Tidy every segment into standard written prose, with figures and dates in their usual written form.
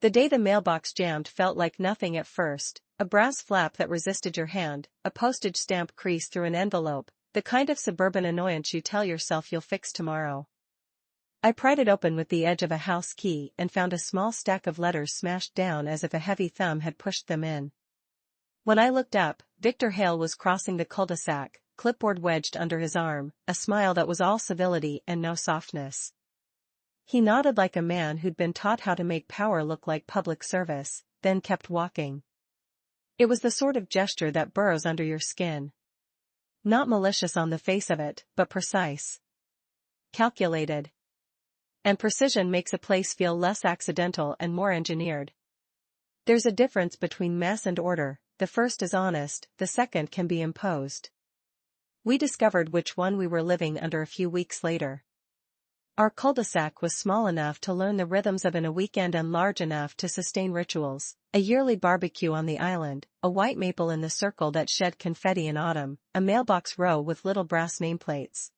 The day the mailbox jammed felt like nothing at first, a brass flap that resisted your hand, a postage stamp crease through an envelope, the kind of suburban annoyance you tell yourself you'll fix tomorrow. I pried it open with the edge of a house key and found a small stack of letters smashed down as if a heavy thumb had pushed them in. When I looked up, Victor Hale was crossing the cul-de-sac, clipboard wedged under his arm, a smile that was all civility and no softness. He nodded like a man who'd been taught how to make power look like public service, then kept walking. It was the sort of gesture that burrows under your skin. Not malicious on the face of it, but precise. Calculated. And precision makes a place feel less accidental and more engineered. There's a difference between mess and order, the first is honest, the second can be imposed. We discovered which one we were living under a few weeks later. Our cul-de-sac was small enough to learn the rhythms of a weekend and large enough to sustain rituals, a yearly barbecue on the island, a white maple in the circle that shed confetti in autumn, a mailbox row with little brass nameplates.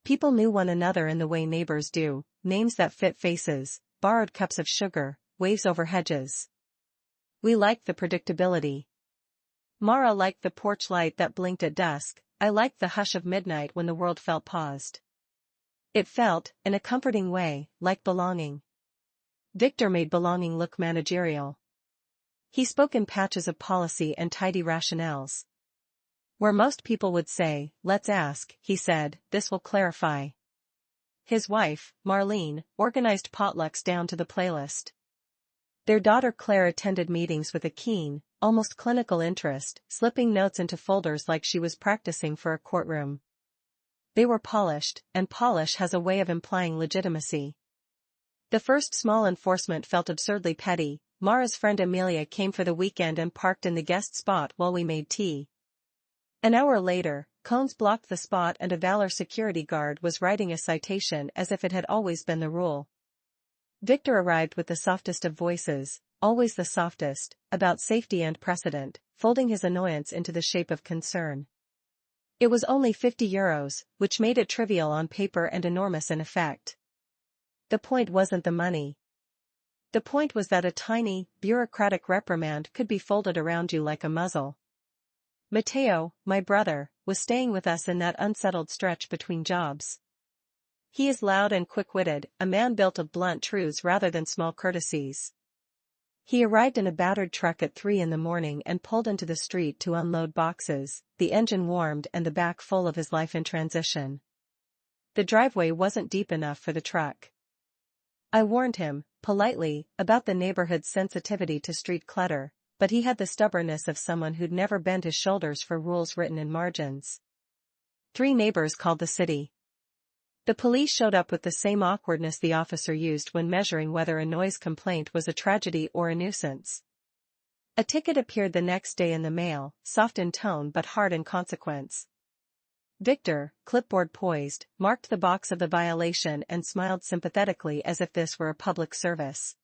People knew one another in the way neighbors do, names that fit faces, borrowed cups of sugar, waves over hedges. We liked the predictability. Mara liked the porch light that blinked at dusk, I liked the hush of midnight when the world felt paused. It felt, in a comforting way, like belonging. Victor made belonging look managerial. He spoke in patches of policy and tidy rationales. Where most people would say, let's ask, he said, this will clarify. His wife, Marlene, organized potlucks down to the playlist. Their daughter Claire attended meetings with a keen, almost clinical interest, slipping notes into folders like she was practicing for a courtroom. They were polished, and polish has a way of implying legitimacy. The first small enforcement felt absurdly petty. Mara's friend Amelia came for the weekend and parked in the guest spot while we made tea. An hour later, cones blocked the spot and a Valor security guard was writing a citation as if it had always been the rule. Victor arrived with the softest of voices, always the softest, about safety and precedent, folding his annoyance into the shape of concern. It was only €50, which made it trivial on paper and enormous in effect. The point wasn't the money. The point was that a tiny, bureaucratic reprimand could be folded around you like a muzzle. Matteo, my brother, was staying with us in that unsettled stretch between jobs. He is loud and quick-witted, a man built of blunt truths rather than small courtesies. He arrived in a battered truck at 3 in the morning and pulled into the street to unload boxes, the engine warmed and the back full of his life in transition. The driveway wasn't deep enough for the truck. I warned him, politely, about the neighborhood's sensitivity to street clutter, but he had the stubbornness of someone who'd never bent his shoulders for rules written in margins. 3 neighbors called the city. The police showed up with the same awkwardness the officer used when measuring whether a noise complaint was a tragedy or a nuisance. A ticket appeared the next day in the mail, soft in tone but hard in consequence. Victor, clipboard poised, marked the box of the violation and smiled sympathetically as if this were a public service.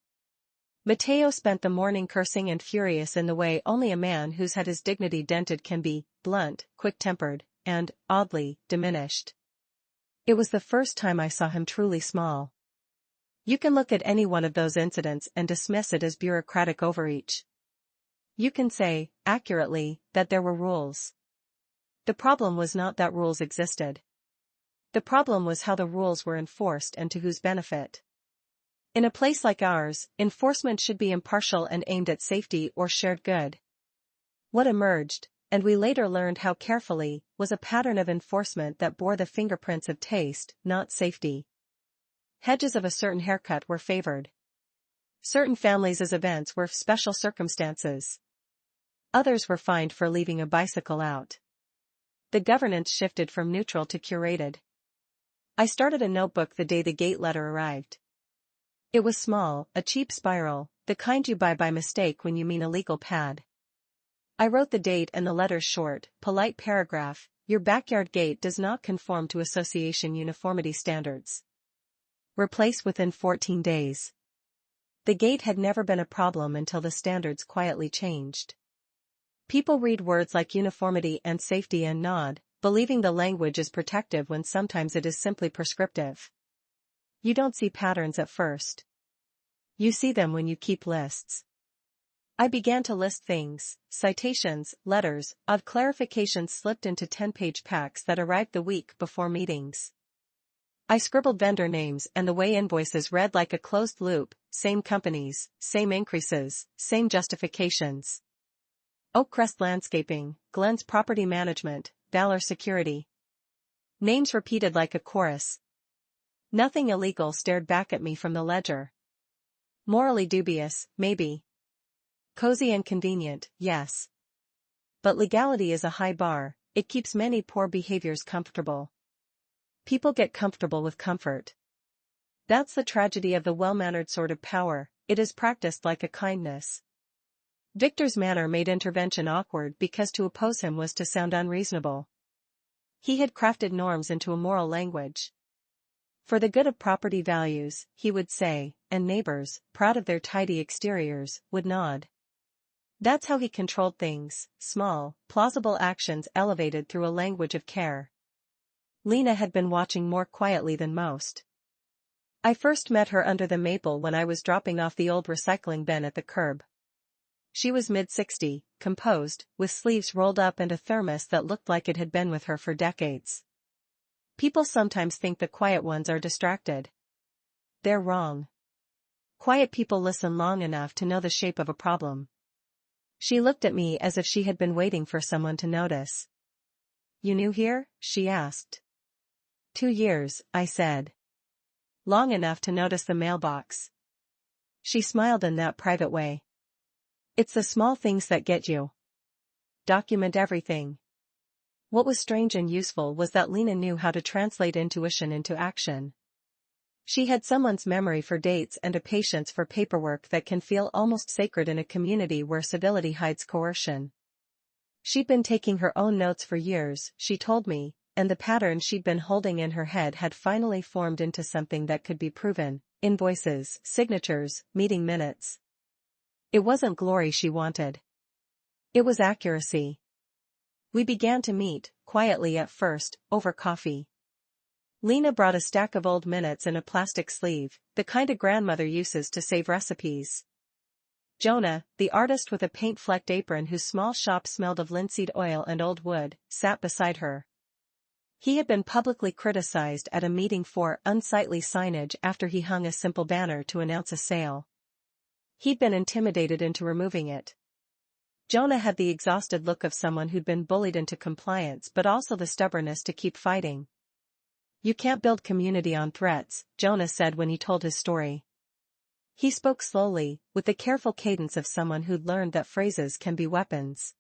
Matteo spent the morning cursing and furious in the way only a man who's had his dignity dented can be, blunt, quick-tempered, and, oddly, diminished. It was the first time I saw him truly small. You can look at any one of those incidents and dismiss it as bureaucratic overreach. You can say, accurately, that there were rules. The problem was not that rules existed. The problem was how the rules were enforced and to whose benefit. In a place like ours, enforcement should be impartial and aimed at safety or shared good. What emerged, and we later learned how carefully, was a pattern of enforcement that bore the fingerprints of taste, not safety. Hedges of a certain haircut were favored. Certain families' events were special circumstances. Others were fined for leaving a bicycle out. The governance shifted from neutral to curated. I started a notebook the day the gate letter arrived. It was small, a cheap spiral, the kind you buy by mistake when you mean a legal pad. I wrote the date and the letter's short, polite paragraph, your backyard gate does not conform to association uniformity standards. Replace within 14 days. The gate had never been a problem until the standards quietly changed. People read words like uniformity and safety and nod, believing the language is protective when sometimes it is simply prescriptive. You don't see patterns at first. You see them when you keep lists. I began to list things, citations, letters, odd clarifications slipped into 10-page packs that arrived the week before meetings. I scribbled vendor names and the way invoices read like a closed loop, same companies, same increases, same justifications. Oakcrest Landscaping, Glenn's Property Management, Valor Security. Names repeated like a chorus. Nothing illegal stared back at me from the ledger. Morally dubious, maybe. Cozy and convenient, yes. But legality is a high bar, it keeps many poor behaviors comfortable. People get comfortable with comfort. That's the tragedy of the well-mannered sort of power, it is practiced like a kindness. Victor's manner made intervention awkward because to oppose him was to sound unreasonable. He had crafted norms into a moral language. For the good of property values, he would say, and neighbors, proud of their tidy exteriors, would nod. That's how he controlled things, small, plausible actions elevated through a language of care. Lena had been watching more quietly than most. I first met her under the maple when I was dropping off the old recycling bin at the curb. She was mid-60, composed, with sleeves rolled up and a thermos that looked like it had been with her for decades. People sometimes think the quiet ones are distracted. They're wrong. Quiet people listen long enough to know the shape of a problem. She looked at me as if she had been waiting for someone to notice. You new here? She asked. 2 years, I said. Long enough to notice the mailbox. She smiled in that private way. It's the small things that get you. Document everything. What was strange and useful was that Lena knew how to translate intuition into action. She had someone's memory for dates and a patience for paperwork that can feel almost sacred in a community where civility hides coercion. She'd been taking her own notes for years, she told me, and the pattern she'd been holding in her head had finally formed into something that could be proven: invoices, signatures, meeting minutes. It wasn't glory she wanted. It was accuracy. We began to meet, quietly at first, over coffee. Lena brought a stack of old minutes in a plastic sleeve, the kind a grandmother uses to save recipes. Jonah, the artist with a paint-flecked apron whose small shop smelled of linseed oil and old wood, sat beside her. He had been publicly criticized at a meeting for unsightly signage after he hung a simple banner to announce a sale. He'd been intimidated into removing it. Jonah had the exhausted look of someone who'd been bullied into compliance but also the stubbornness to keep fighting. You can't build community on threats, Jonah said when he told his story. He spoke slowly, with the careful cadence of someone who'd learned that phrases can be weapons.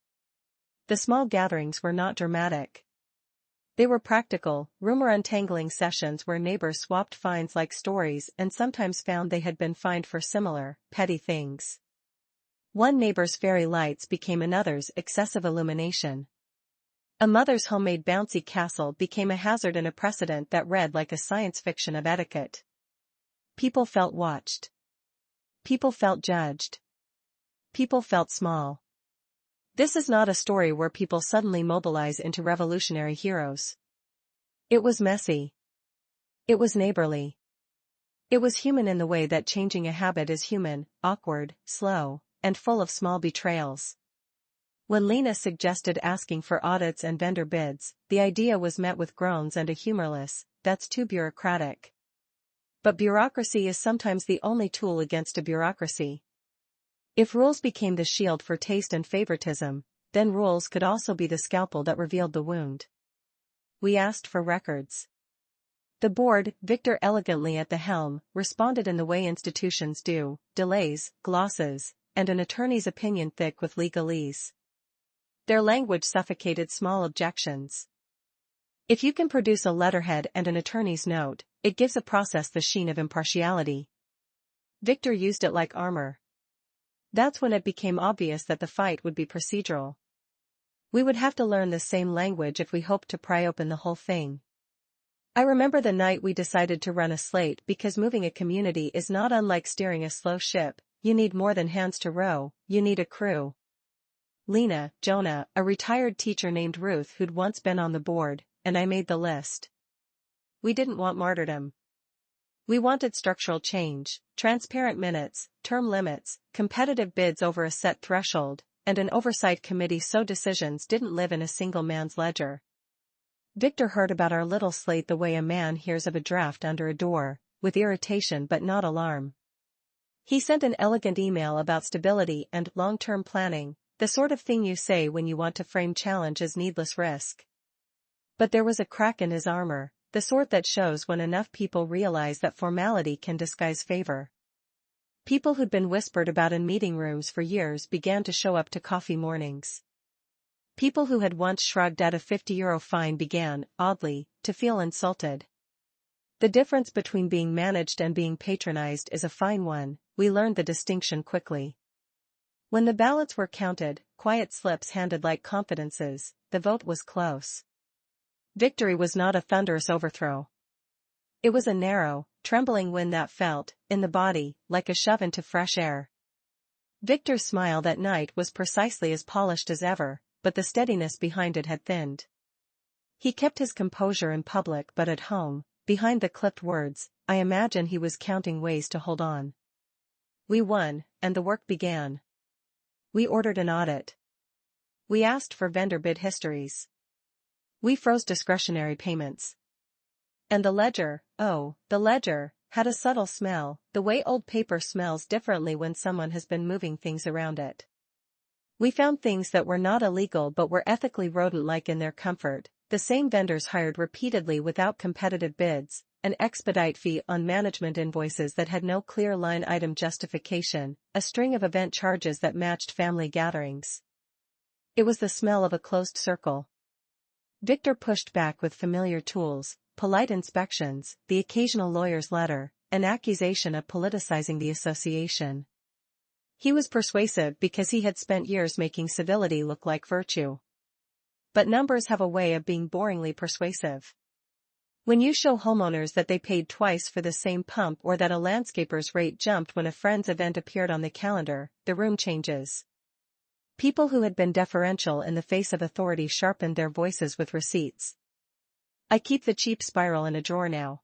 The small gatherings were not dramatic. They were practical, rumor-untangling sessions where neighbors swapped finds like stories and sometimes found they had been fined for similar, petty things. One neighbor's fairy lights became another's excessive illumination. A mother's homemade bouncy castle became a hazard and a precedent that read like a science fiction of etiquette. People felt watched. People felt judged. People felt small. This is not a story where people suddenly mobilize into revolutionary heroes. It was messy. It was neighborly. It was human in the way that changing a habit is human, awkward, slow, and full of small betrayals. When Lena suggested asking for audits and vendor bids, the idea was met with groans and a humorless, "That's too bureaucratic." But bureaucracy is sometimes the only tool against a bureaucracy. If rules became the shield for taste and favoritism, then rules could also be the scalpel that revealed the wound. We asked for records. The board, Victor elegantly at the helm, responded in the way institutions do: delays, glosses, and an attorney's opinion thick with legalese. Their language suffocated small objections. If you can produce a letterhead and an attorney's note, it gives a process the sheen of impartiality. Victor used it like armor. That's when it became obvious that the fight would be procedural. We would have to learn the same language if we hoped to pry open the whole thing. I remember the night we decided to run a slate because moving a community is not unlike steering a slow ship. You need more than hands to row, you need a crew. Lena, Jonah, a retired teacher named Ruth who'd once been on the board, and I made the list. We didn't want martyrdom. We wanted structural change, transparent minutes, term limits, competitive bids over a set threshold, and an oversight committee so decisions didn't live in a single man's ledger. Victor heard about our little slate the way a man hears of a draft under a door, with irritation but not alarm. He sent an elegant email about stability and long-term planning, the sort of thing you say when you want to frame challenge as needless risk. But there was a crack in his armor, the sort that shows when enough people realize that formality can disguise favor. People who'd been whispered about in meeting rooms for years began to show up to coffee mornings. People who had once shrugged at a €50 fine began, oddly, to feel insulted. The difference between being managed and being patronized is a fine one, we learned the distinction quickly. When the ballots were counted, quiet slips handed like confidences, the vote was close. Victory was not a thunderous overthrow. It was a narrow, trembling wind that felt, in the body, like a shove into fresh air. Victor's smile that night was precisely as polished as ever, but the steadiness behind it had thinned. He kept his composure in public but at home, behind the clipped words, I imagine he was counting ways to hold on. We won, and the work began. We ordered an audit. We asked for vendor bid histories. We froze discretionary payments. And the ledger, oh, the ledger, had a subtle smell, the way old paper smells differently when someone has been moving things around it. We found things that were not illegal but were ethically rodent-like in their comfort, the same vendors hired repeatedly without competitive bids, an expedite fee on management invoices that had no clear line item justification, a string of event charges that matched family gatherings. It was the smell of a closed circle. Victor pushed back with familiar tools, polite inspections, the occasional lawyer's letter, an accusation of politicizing the association. He was persuasive because he had spent years making civility look like virtue. But numbers have a way of being boringly persuasive. When you show homeowners that they paid twice for the same pump or that a landscaper's rate jumped when a friend's event appeared on the calendar, the room changes. People who had been deferential in the face of authority sharpened their voices with receipts. I keep the cheap spiral in a drawer now.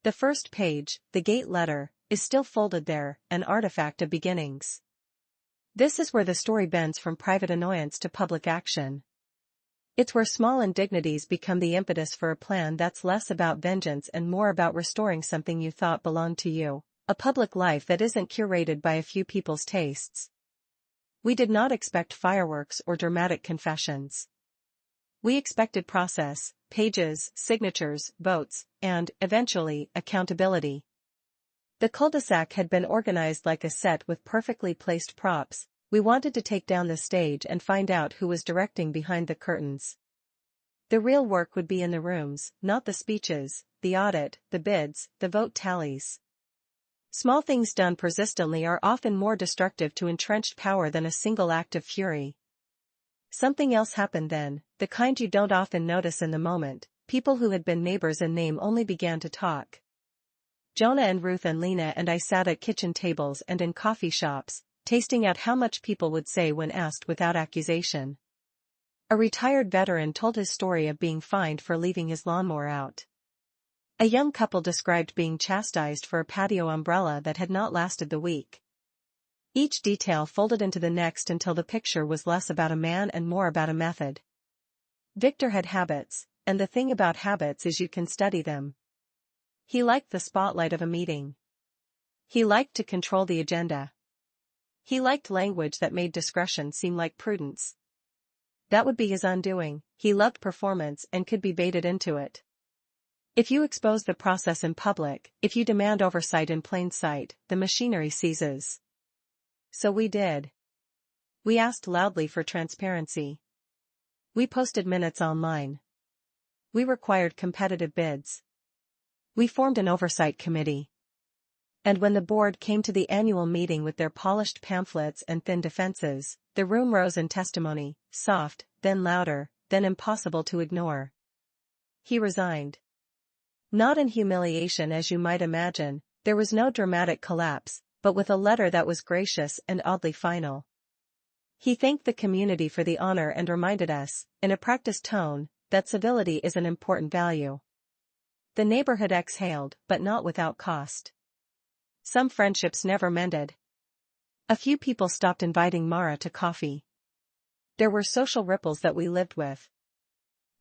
The first page, the gate letter, is still folded there, an artifact of beginnings. This is where the story bends from private annoyance to public action. It's where small indignities become the impetus for a plan that's less about vengeance and more about restoring something you thought belonged to you, a public life that isn't curated by a few people's tastes. We did not expect fireworks or dramatic confessions. We expected process, pages, signatures, votes, and, eventually, accountability. The cul-de-sac had been organized like a set with perfectly placed props. We wanted to take down the stage and find out who was directing behind the curtains. The real work would be in the rooms, not the speeches, the audit, the bids, the vote tallies. Small things done persistently are often more destructive to entrenched power than a single act of fury. Something else happened then, the kind you don't often notice in the moment. People who had been neighbors in name only began to talk. Jonah and Ruth and Lena and I sat at kitchen tables and in coffee shops, tasting out how much people would say when asked without accusation. A retired veteran told his story of being fined for leaving his lawnmower out. A young couple described being chastised for a patio umbrella that had not lasted the week. Each detail folded into the next until the picture was less about a man and more about a method. Victor had habits, and the thing about habits is you can study them. He liked the spotlight of a meeting. He liked to control the agenda. He liked language that made discretion seem like prudence. That would be his undoing. He loved performance and could be baited into it. If you expose the process in public, if you demand oversight in plain sight, the machinery seizes. So we did. We asked loudly for transparency. We posted minutes online. We required competitive bids. We formed an oversight committee. And when the board came to the annual meeting with their polished pamphlets and thin defenses, the room rose in testimony, soft, then louder, then impossible to ignore. He resigned. Not in humiliation as you might imagine, there was no dramatic collapse, but with a letter that was gracious and oddly final. He thanked the community for the honor and reminded us, in a practiced tone, that civility is an important value. The neighborhood exhaled, but not without cost. Some friendships never mended. A few people stopped inviting Mara to coffee. There were social ripples that we lived with.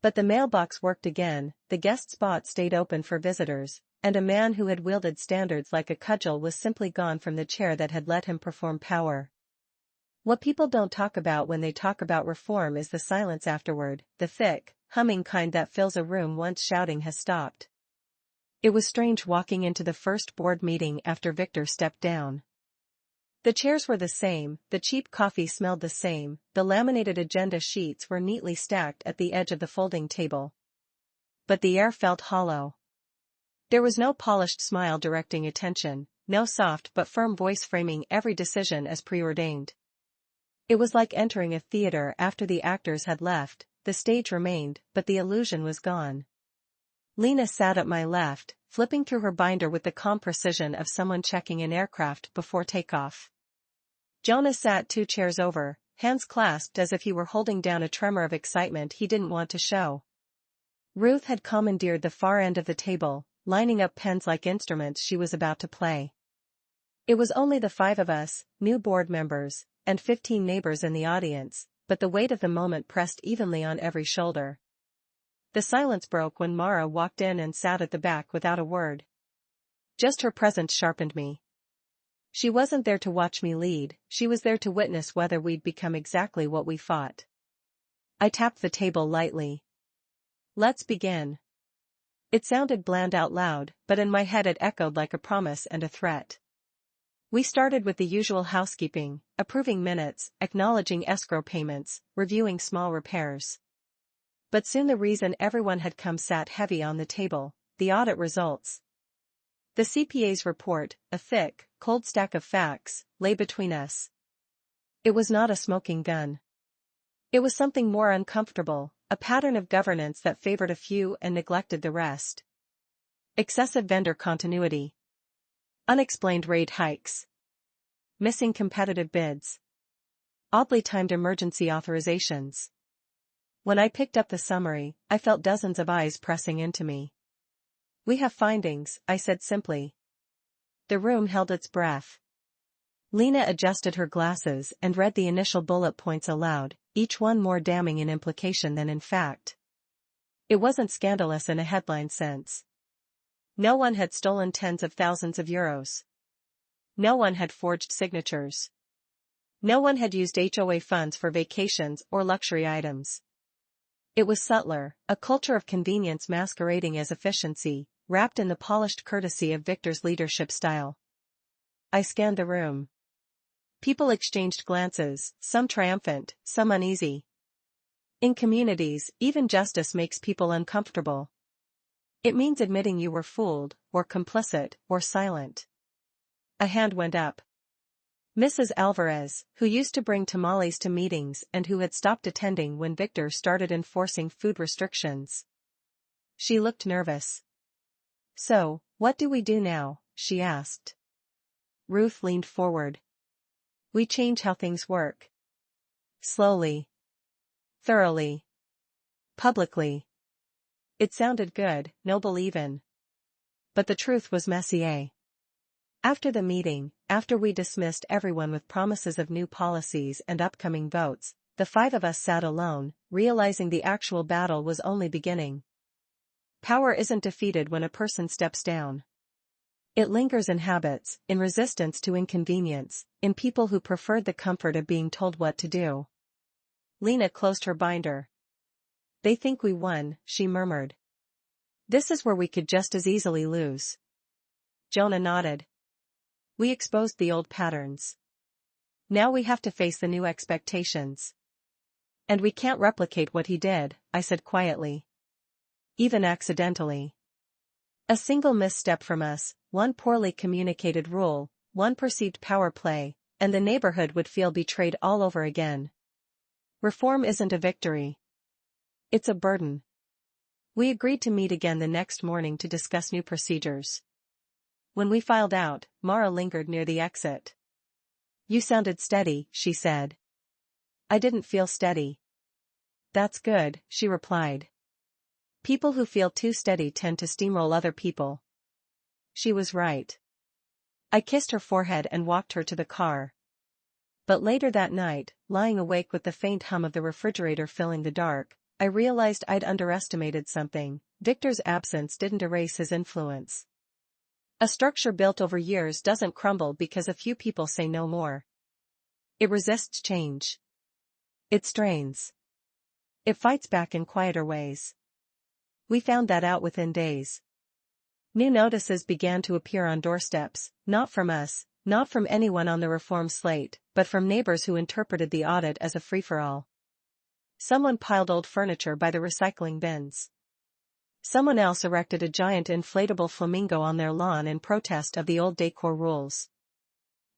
But the mailbox worked again, the guest spot stayed open for visitors, and a man who had wielded standards like a cudgel was simply gone from the chair that had let him perform power. What people don't talk about when they talk about reform is the silence afterward, the thick, humming kind that fills a room once shouting has stopped. It was strange walking into the first board meeting after Victor stepped down. The chairs were the same, the cheap coffee smelled the same, the laminated agenda sheets were neatly stacked at the edge of the folding table. But the air felt hollow. There was no polished smile directing attention, no soft but firm voice framing every decision as preordained. It was like entering a theater after the actors had left, the stage remained, but the illusion was gone. Lena sat at my left, flipping through her binder with the calm precision of someone checking an aircraft before takeoff. Jonah sat 2 chairs over, hands clasped as if he were holding down a tremor of excitement he didn't want to show. Ruth had commandeered the far end of the table, lining up pens like instruments she was about to play. It was only the 5 of us, new board members, and 15 neighbors in the audience, but the weight of the moment pressed evenly on every shoulder. The silence broke when Mara walked in and sat at the back without a word. Just her presence sharpened me. She wasn't there to watch me lead, she was there to witness whether we'd become exactly what we fought. I tapped the table lightly. "Let's begin." It sounded bland out loud, but in my head it echoed like a promise and a threat. We started with the usual housekeeping, approving minutes, acknowledging escrow payments, reviewing small repairs. But soon the reason everyone had come sat heavy on the table, the audit results. The CPA's report, a thick, cold stack of facts, lay between us. It was not a smoking gun. It was something more uncomfortable, a pattern of governance that favored a few and neglected the rest. Excessive vendor continuity. Unexplained rate hikes. Missing competitive bids. Oddly timed emergency authorizations. When I picked up the summary, I felt dozens of eyes pressing into me. "We have findings," I said simply. The room held its breath. Lena adjusted her glasses and read the initial bullet points aloud, each one more damning in implication than in fact. It wasn't scandalous in a headline sense. No one had stolen tens of thousands of euros. No one had forged signatures. No one had used HOA funds for vacations or luxury items. It was subtler, a culture of convenience masquerading as efficiency, wrapped in the polished courtesy of Victor's leadership style. I scanned the room. People exchanged glances, some triumphant, some uneasy. In communities, even justice makes people uncomfortable. It means admitting you were fooled, or complicit, or silent. A hand went up. Mrs. Alvarez, who used to bring tamales to meetings and who had stopped attending when Victor started enforcing food restrictions. She looked nervous. "So, what do we do now?" she asked. Ruth leaned forward. "We change how things work. Slowly. Thoroughly. Publicly." It sounded good, noble even. But the truth was messier. After the meeting, after we dismissed everyone with promises of new policies and upcoming votes, the 5 of us sat alone, realizing the actual battle was only beginning. Power isn't defeated when a person steps down. It lingers in habits, in resistance to inconvenience, in people who preferred the comfort of being told what to do. Lena closed her binder. "They think we won," she murmured. "This is where we could just as easily lose." Jonah nodded. "We exposed the old patterns. Now we have to face the new expectations. And we can't replicate what he did," I said quietly. "Even accidentally. A single misstep from us, one poorly communicated rule, one perceived power play, and the neighborhood would feel betrayed all over again. Reform isn't a victory. It's a burden." We agreed to meet again the next morning to discuss new procedures. When we filed out, Mara lingered near the exit. "You sounded steady," she said. "I didn't feel steady." "That's good," she replied. People who feel too steady tend to steamroll other people. She was right. I kissed her forehead and walked her to the car. But later that night, lying awake with the faint hum of the refrigerator filling the dark, I realized I'd underestimated something. Victor's absence didn't erase his influence. A structure built over years doesn't crumble because a few people say no more. It resists change. It strains. It fights back in quieter ways. We found that out within days. New notices began to appear on doorsteps, not from us, not from anyone on the reform slate, but from neighbors who interpreted the audit as a free-for-all. Someone piled old furniture by the recycling bins. Someone else erected a giant inflatable flamingo on their lawn in protest of the old decor rules.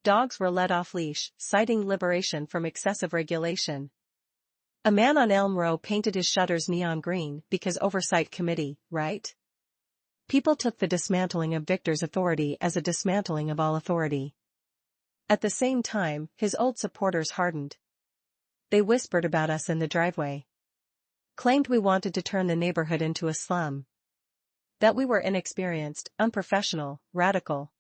Dogs were let off leash, citing liberation from excessive regulation. A man on Elm Row painted his shutters neon green because oversight committee, right? People took the dismantling of Victor's authority as a dismantling of all authority. At the same time, his old supporters hardened. They whispered about us in the driveway. Claimed we wanted to turn the neighborhood into a slum. That we were inexperienced, unprofessional, radical.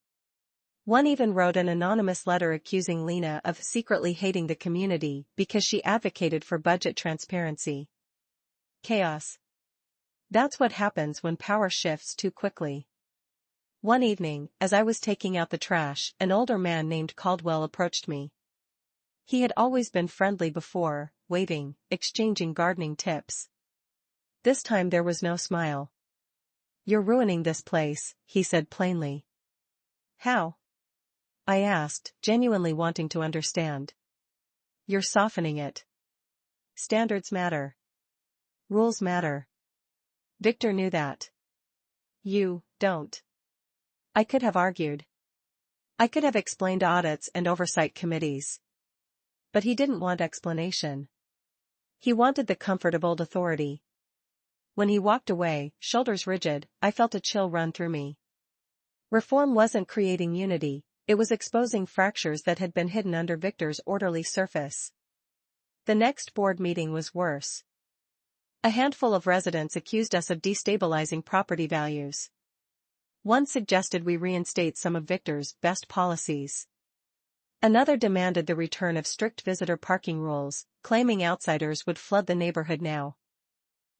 One even wrote an anonymous letter accusing Lena of secretly hating the community because she advocated for budget transparency. Chaos. That's what happens when power shifts too quickly. One evening, as I was taking out the trash, an older man named Caldwell approached me. He had always been friendly before, waving, exchanging gardening tips. This time there was no smile. "You're ruining this place," he said plainly. "How?" I asked, genuinely wanting to understand. "You're softening it. Standards matter. Rules matter. Victor knew that. You don't." I could have argued. I could have explained audits and oversight committees. But he didn't want explanation. He wanted the comfort of old authority. When he walked away, shoulders rigid, I felt a chill run through me. Reform wasn't creating unity, it was exposing fractures that had been hidden under Victor's orderly surface. The next board meeting was worse. A handful of residents accused us of destabilizing property values. One suggested we reinstate some of Victor's best policies. Another demanded the return of strict visitor parking rules, claiming outsiders would flood the neighborhood now.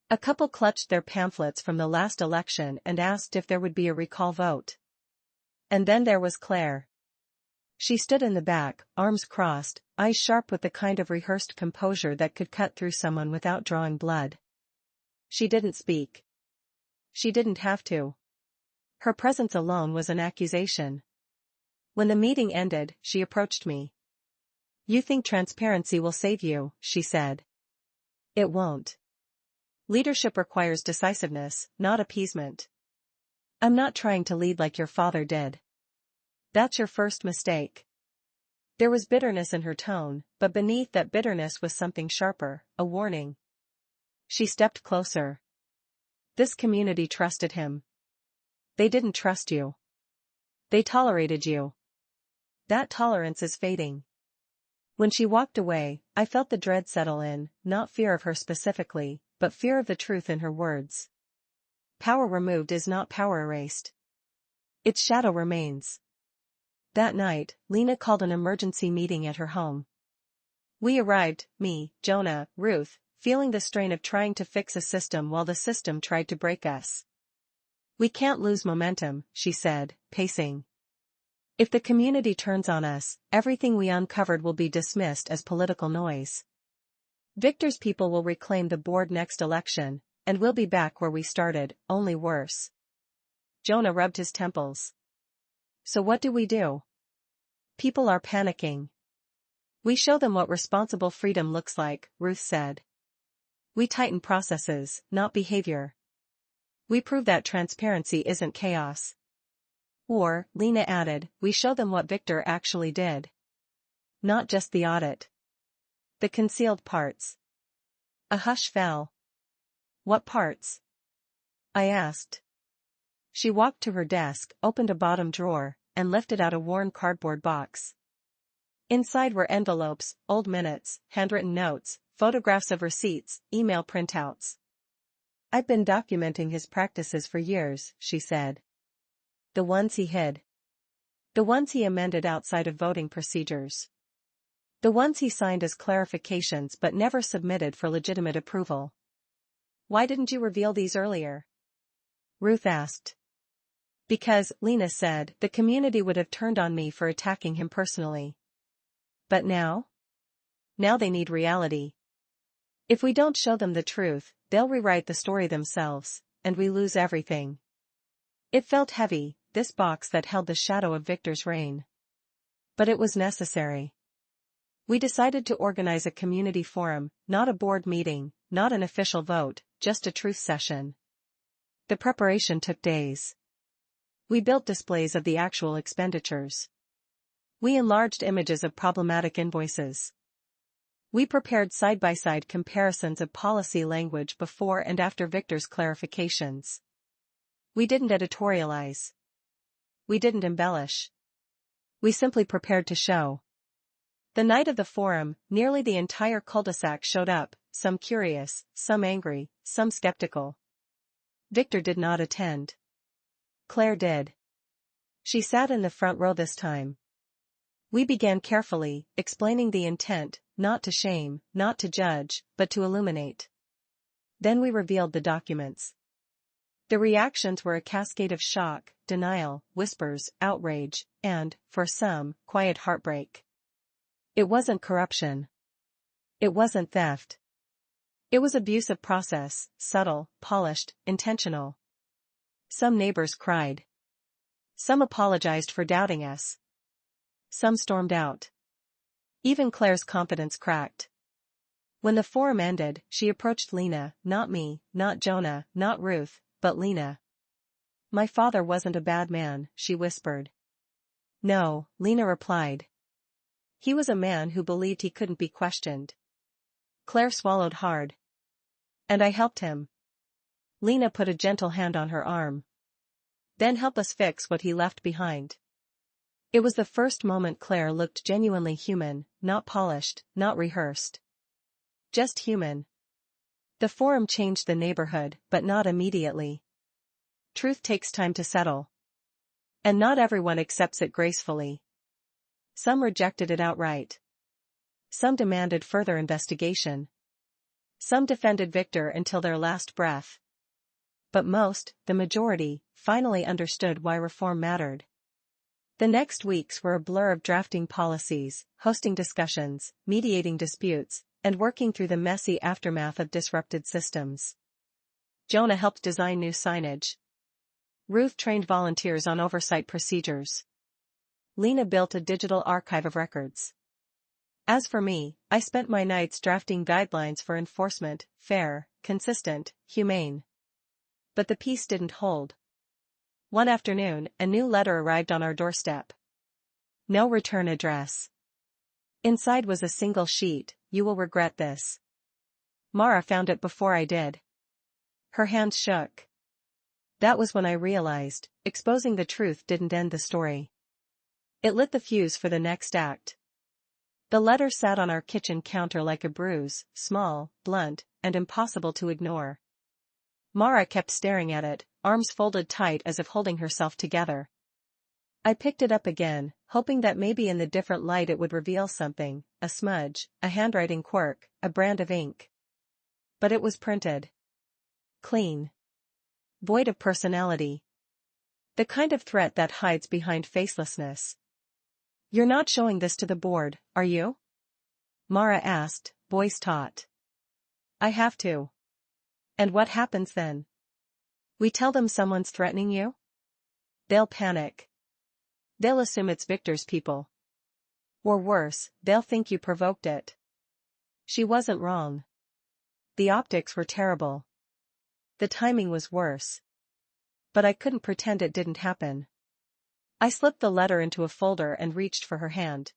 A couple clutched their pamphlets from the last election and asked if there would be a recall vote. And then there was Claire. She stood in the back, arms crossed, eyes sharp with the kind of rehearsed composure that could cut through someone without drawing blood. She didn't speak. She didn't have to. Her presence alone was an accusation. When the meeting ended, she approached me. "You think transparency will save you," she said. "It won't. Leadership requires decisiveness, not appeasement. I'm not trying to lead like your father did. That's your first mistake." There was bitterness in her tone, but beneath that bitterness was something sharper, a warning. She stepped closer. "This community trusted him. They didn't trust you. They tolerated you. That tolerance is fading." When she walked away, I felt the dread settle in, not fear of her specifically, but fear of the truth in her words. Power removed is not power erased. Its shadow remains. That night, Lena called an emergency meeting at her home. We arrived, me, Jonah, Ruth, feeling the strain of trying to fix a system while the system tried to break us. "We can't lose momentum," she said, pacing. "If the community turns on us, everything we uncovered will be dismissed as political noise. Victor's people will reclaim the board next election, and we'll be back where we started, only worse." Jonah rubbed his temples. "So what do we do?" "People are panicking." "We show them what responsible freedom looks like," Ruth said. "We tighten processes, not behavior. We prove that transparency isn't chaos." Or, Lena added, "we show them what Victor actually did. Not just the audit. The concealed parts." A hush fell. "What parts?" I asked. She walked to her desk, opened a bottom drawer, and lifted out a worn cardboard box. Inside were envelopes, old minutes, handwritten notes, photographs of receipts, email printouts. I've been documenting his practices for years, she said. The ones he hid. The ones he amended outside of voting procedures. The ones he signed as clarifications but never submitted for legitimate approval. Why didn't you reveal these earlier? Ruth asked. Because, Lena said, the community would have turned on me for attacking him personally. But now? Now they need reality. If we don't show them the truth, they'll rewrite the story themselves, and we lose everything. It felt heavy, this box that held the shadow of Victor's reign. But it was necessary. We decided to organize a community forum, not a board meeting, not an official vote, just a truth session. The preparation took days. We built displays of the actual expenditures. We enlarged images of problematic invoices. We prepared side-by-side comparisons of policy language before and after Victor's clarifications. We didn't editorialize. We didn't embellish. We simply prepared to show. The night of the forum, nearly the entire cul-de-sac showed up, some curious, some angry, some skeptical. Victor did not attend. Claire did. She sat in the front row this time. We began carefully, explaining the intent, not to shame, not to judge, but to illuminate. Then we revealed the documents. The reactions were a cascade of shock, denial, whispers, outrage, and, for some, quiet heartbreak. It wasn't corruption. It wasn't theft. It was abuse of process, subtle, polished, intentional. Some neighbors cried. Some apologized for doubting us. Some stormed out. Even Claire's confidence cracked. When the forum ended, she approached Lena, not me, not Jonah, not Ruth, but Lena. My father wasn't a bad man, she whispered. No, Lena replied. He was a man who believed he couldn't be questioned. Claire swallowed hard. And I helped him. Lena put a gentle hand on her arm. Then help us fix what he left behind. It was the first moment Claire looked genuinely human, not polished, not rehearsed. Just human. The forum changed the neighborhood, but not immediately. Truth takes time to settle. And not everyone accepts it gracefully. Some rejected it outright. Some demanded further investigation. Some defended Victor until their last breath. But most, the majority, finally understood why reform mattered. The next weeks were a blur of drafting policies, hosting discussions, mediating disputes, and working through the messy aftermath of disrupted systems. Jonah helped design new signage. Ruth trained volunteers on oversight procedures. Lena built a digital archive of records. As for me, I spent my nights drafting guidelines for enforcement, fair, consistent, humane. But the peace didn't hold. One afternoon, a new letter arrived on our doorstep. No return address. Inside was a single sheet, "You will regret this." Mara found it before I did. Her hands shook. That was when I realized, exposing the truth didn't end the story. It lit the fuse for the next act. The letter sat on our kitchen counter like a bruise, small, blunt, and impossible to ignore. Mara kept staring at it, arms folded tight as if holding herself together. I picked it up again, hoping that maybe in the different light it would reveal something, a smudge, a handwriting quirk, a brand of ink. But it was printed. Clean. Void of personality. The kind of threat that hides behind facelessness. "You're not showing this to the board, are you?" Mara asked, voice taut. "I have to." "And what happens then?" "We tell them someone's threatening you?" "They'll panic. They'll assume it's Victor's people. Or worse, they'll think you provoked it." She wasn't wrong. The optics were terrible. The timing was worse. But I couldn't pretend it didn't happen. I slipped the letter into a folder and reached for her hand.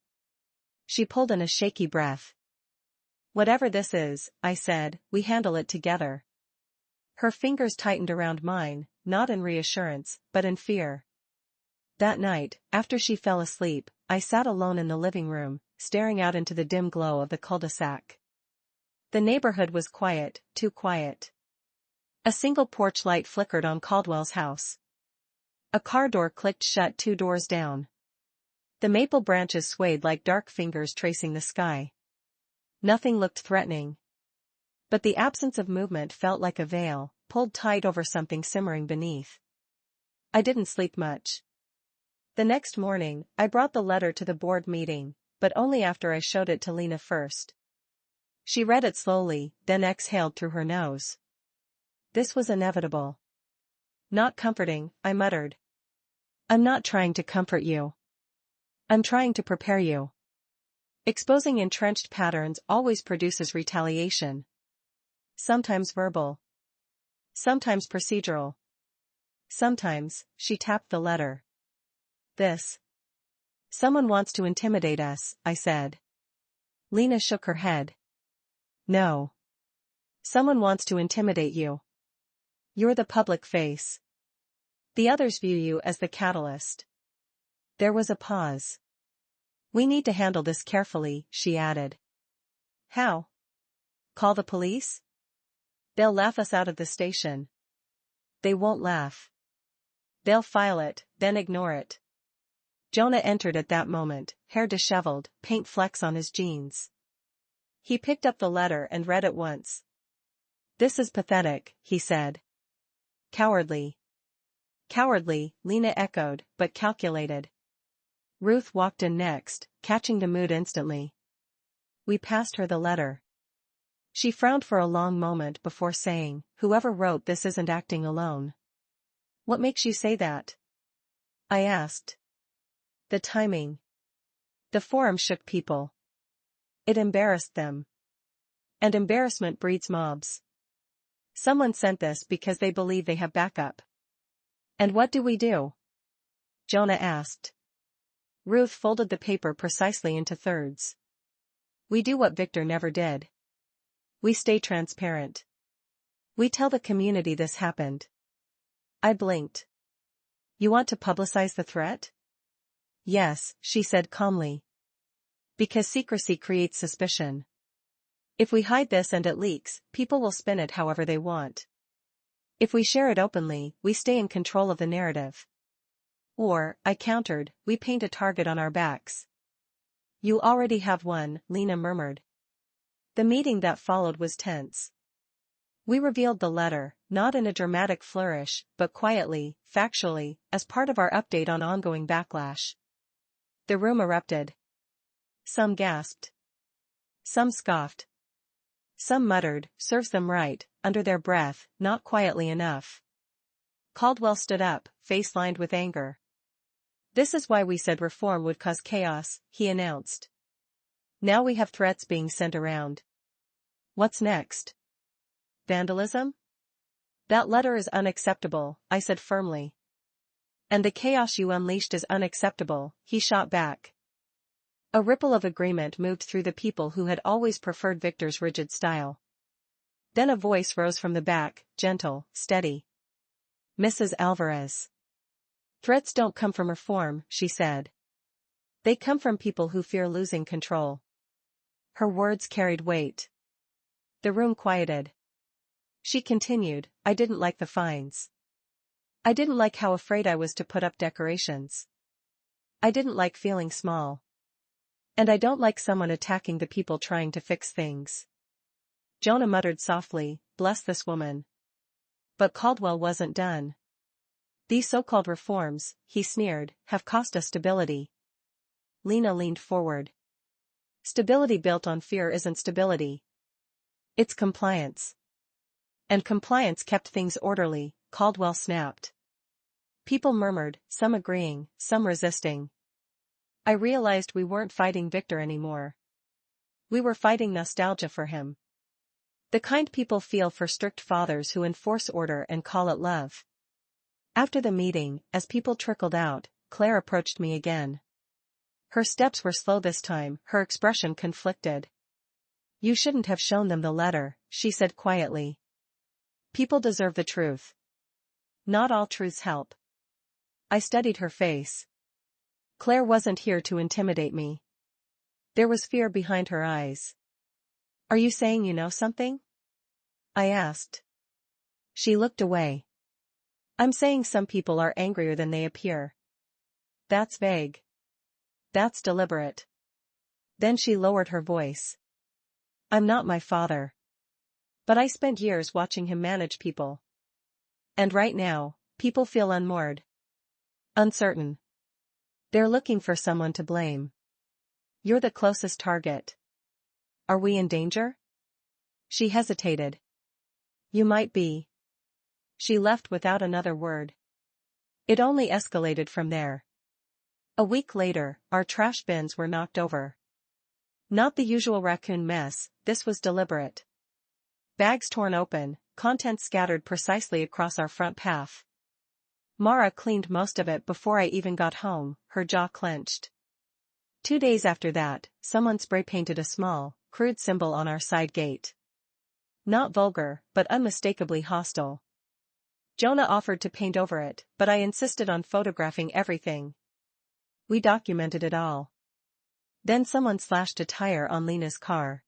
She pulled in a shaky breath. "Whatever this is," I said, "we handle it together." Her fingers tightened around mine, not in reassurance, but in fear. That night, after she fell asleep, I sat alone in the living room, staring out into the dim glow of the cul-de-sac. The neighborhood was quiet, too quiet. A single porch light flickered on Caldwell's house. A car door clicked shut 2 doors down. The maple branches swayed like dark fingers tracing the sky. Nothing looked threatening. But the absence of movement felt like a veil, pulled tight over something simmering beneath. I didn't sleep much. The next morning, I brought the letter to the board meeting, but only after I showed it to Lena first. She read it slowly, then exhaled through her nose. This was inevitable. Not comforting, I muttered. I'm not trying to comfort you. I'm trying to prepare you. Exposing entrenched patterns always produces retaliation. Sometimes verbal. Sometimes procedural. Sometimes, she tapped the letter. This. Someone wants to intimidate us, I said. Lena shook her head. No. Someone wants to intimidate you. You're the public face. The others view you as the catalyst. There was a pause. We need to handle this carefully, she added. How? Call the police? They'll laugh us out of the station. They won't laugh. They'll file it, then ignore it. Jonah entered at that moment, hair disheveled, paint flecks on his jeans. He picked up the letter and read it once. This is pathetic, he said. Cowardly. Cowardly, Lena echoed, but calculated. Ruth walked in next, catching the mood instantly. We passed her the letter. She frowned for a long moment before saying, whoever wrote this isn't acting alone. What makes you say that? I asked. The timing. The forum shook people. It embarrassed them. And embarrassment breeds mobs. Someone sent this because they believe they have backup. And what do we do? Jonah asked. Ruth folded the paper precisely into thirds. We do what Victor never did. We stay transparent. We tell the community this happened. I blinked. You want to publicize the threat? Yes, she said calmly. Because secrecy creates suspicion. If we hide this and it leaks, people will spin it however they want. If we share it openly, we stay in control of the narrative. Or, I countered, we paint a target on our backs. You already have one, Lena murmured. The meeting that followed was tense. We revealed the letter, not in a dramatic flourish, but quietly, factually, as part of our update on ongoing backlash. The room erupted. Some gasped. Some scoffed. Some muttered, serves them right, under their breath, not quietly enough. Caldwell stood up, face lined with anger. This is why we said reform would cause chaos, he announced. Now we have threats being sent around. What's next? Vandalism? That letter is unacceptable, I said firmly. And the chaos you unleashed is unacceptable, he shot back. A ripple of agreement moved through the people who had always preferred Victor's rigid style. Then a voice rose from the back, gentle, steady. Mrs. Alvarez. Threats don't come from reform, she said. They come from people who fear losing control. Her words carried weight. The room quieted. She continued, I didn't like the fines. I didn't like how afraid I was to put up decorations. I didn't like feeling small. And I don't like someone attacking the people trying to fix things. Jonah muttered softly, bless this woman. But Caldwell wasn't done. These so-called reforms, he sneered, have cost us stability. Lena leaned forward. Stability built on fear isn't stability. It's compliance. And compliance kept things orderly, Caldwell snapped. People murmured, some agreeing, some resisting. I realized we weren't fighting Victor anymore. We were fighting nostalgia for him. The kind people feel for strict fathers who enforce order and call it love. After the meeting, as people trickled out, Claire approached me again. Her steps were slow this time, her expression conflicted. You shouldn't have shown them the letter, she said quietly. People deserve the truth. Not all truths help. I studied her face. Claire wasn't here to intimidate me. There was fear behind her eyes. Are you saying you know something? I asked. She looked away. I'm saying some people are angrier than they appear. That's vague. That's deliberate. Then she lowered her voice. I'm not my father. But I spent years watching him manage people. And right now, people feel unmoored. Uncertain. They're looking for someone to blame. You're the closest target. Are we in danger? She hesitated. You might be. She left without another word. It only escalated from there. A week later, our trash bins were knocked over. Not the usual raccoon mess, this was deliberate. Bags torn open, contents scattered precisely across our front path. Mara cleaned most of it before I even got home, her jaw clenched. 2 days after that, someone spray-painted a small, crude symbol on our side gate. Not vulgar, but unmistakably hostile. Jonah offered to paint over it, but I insisted on photographing everything. We documented it all. Then someone slashed a tire on Lena's car.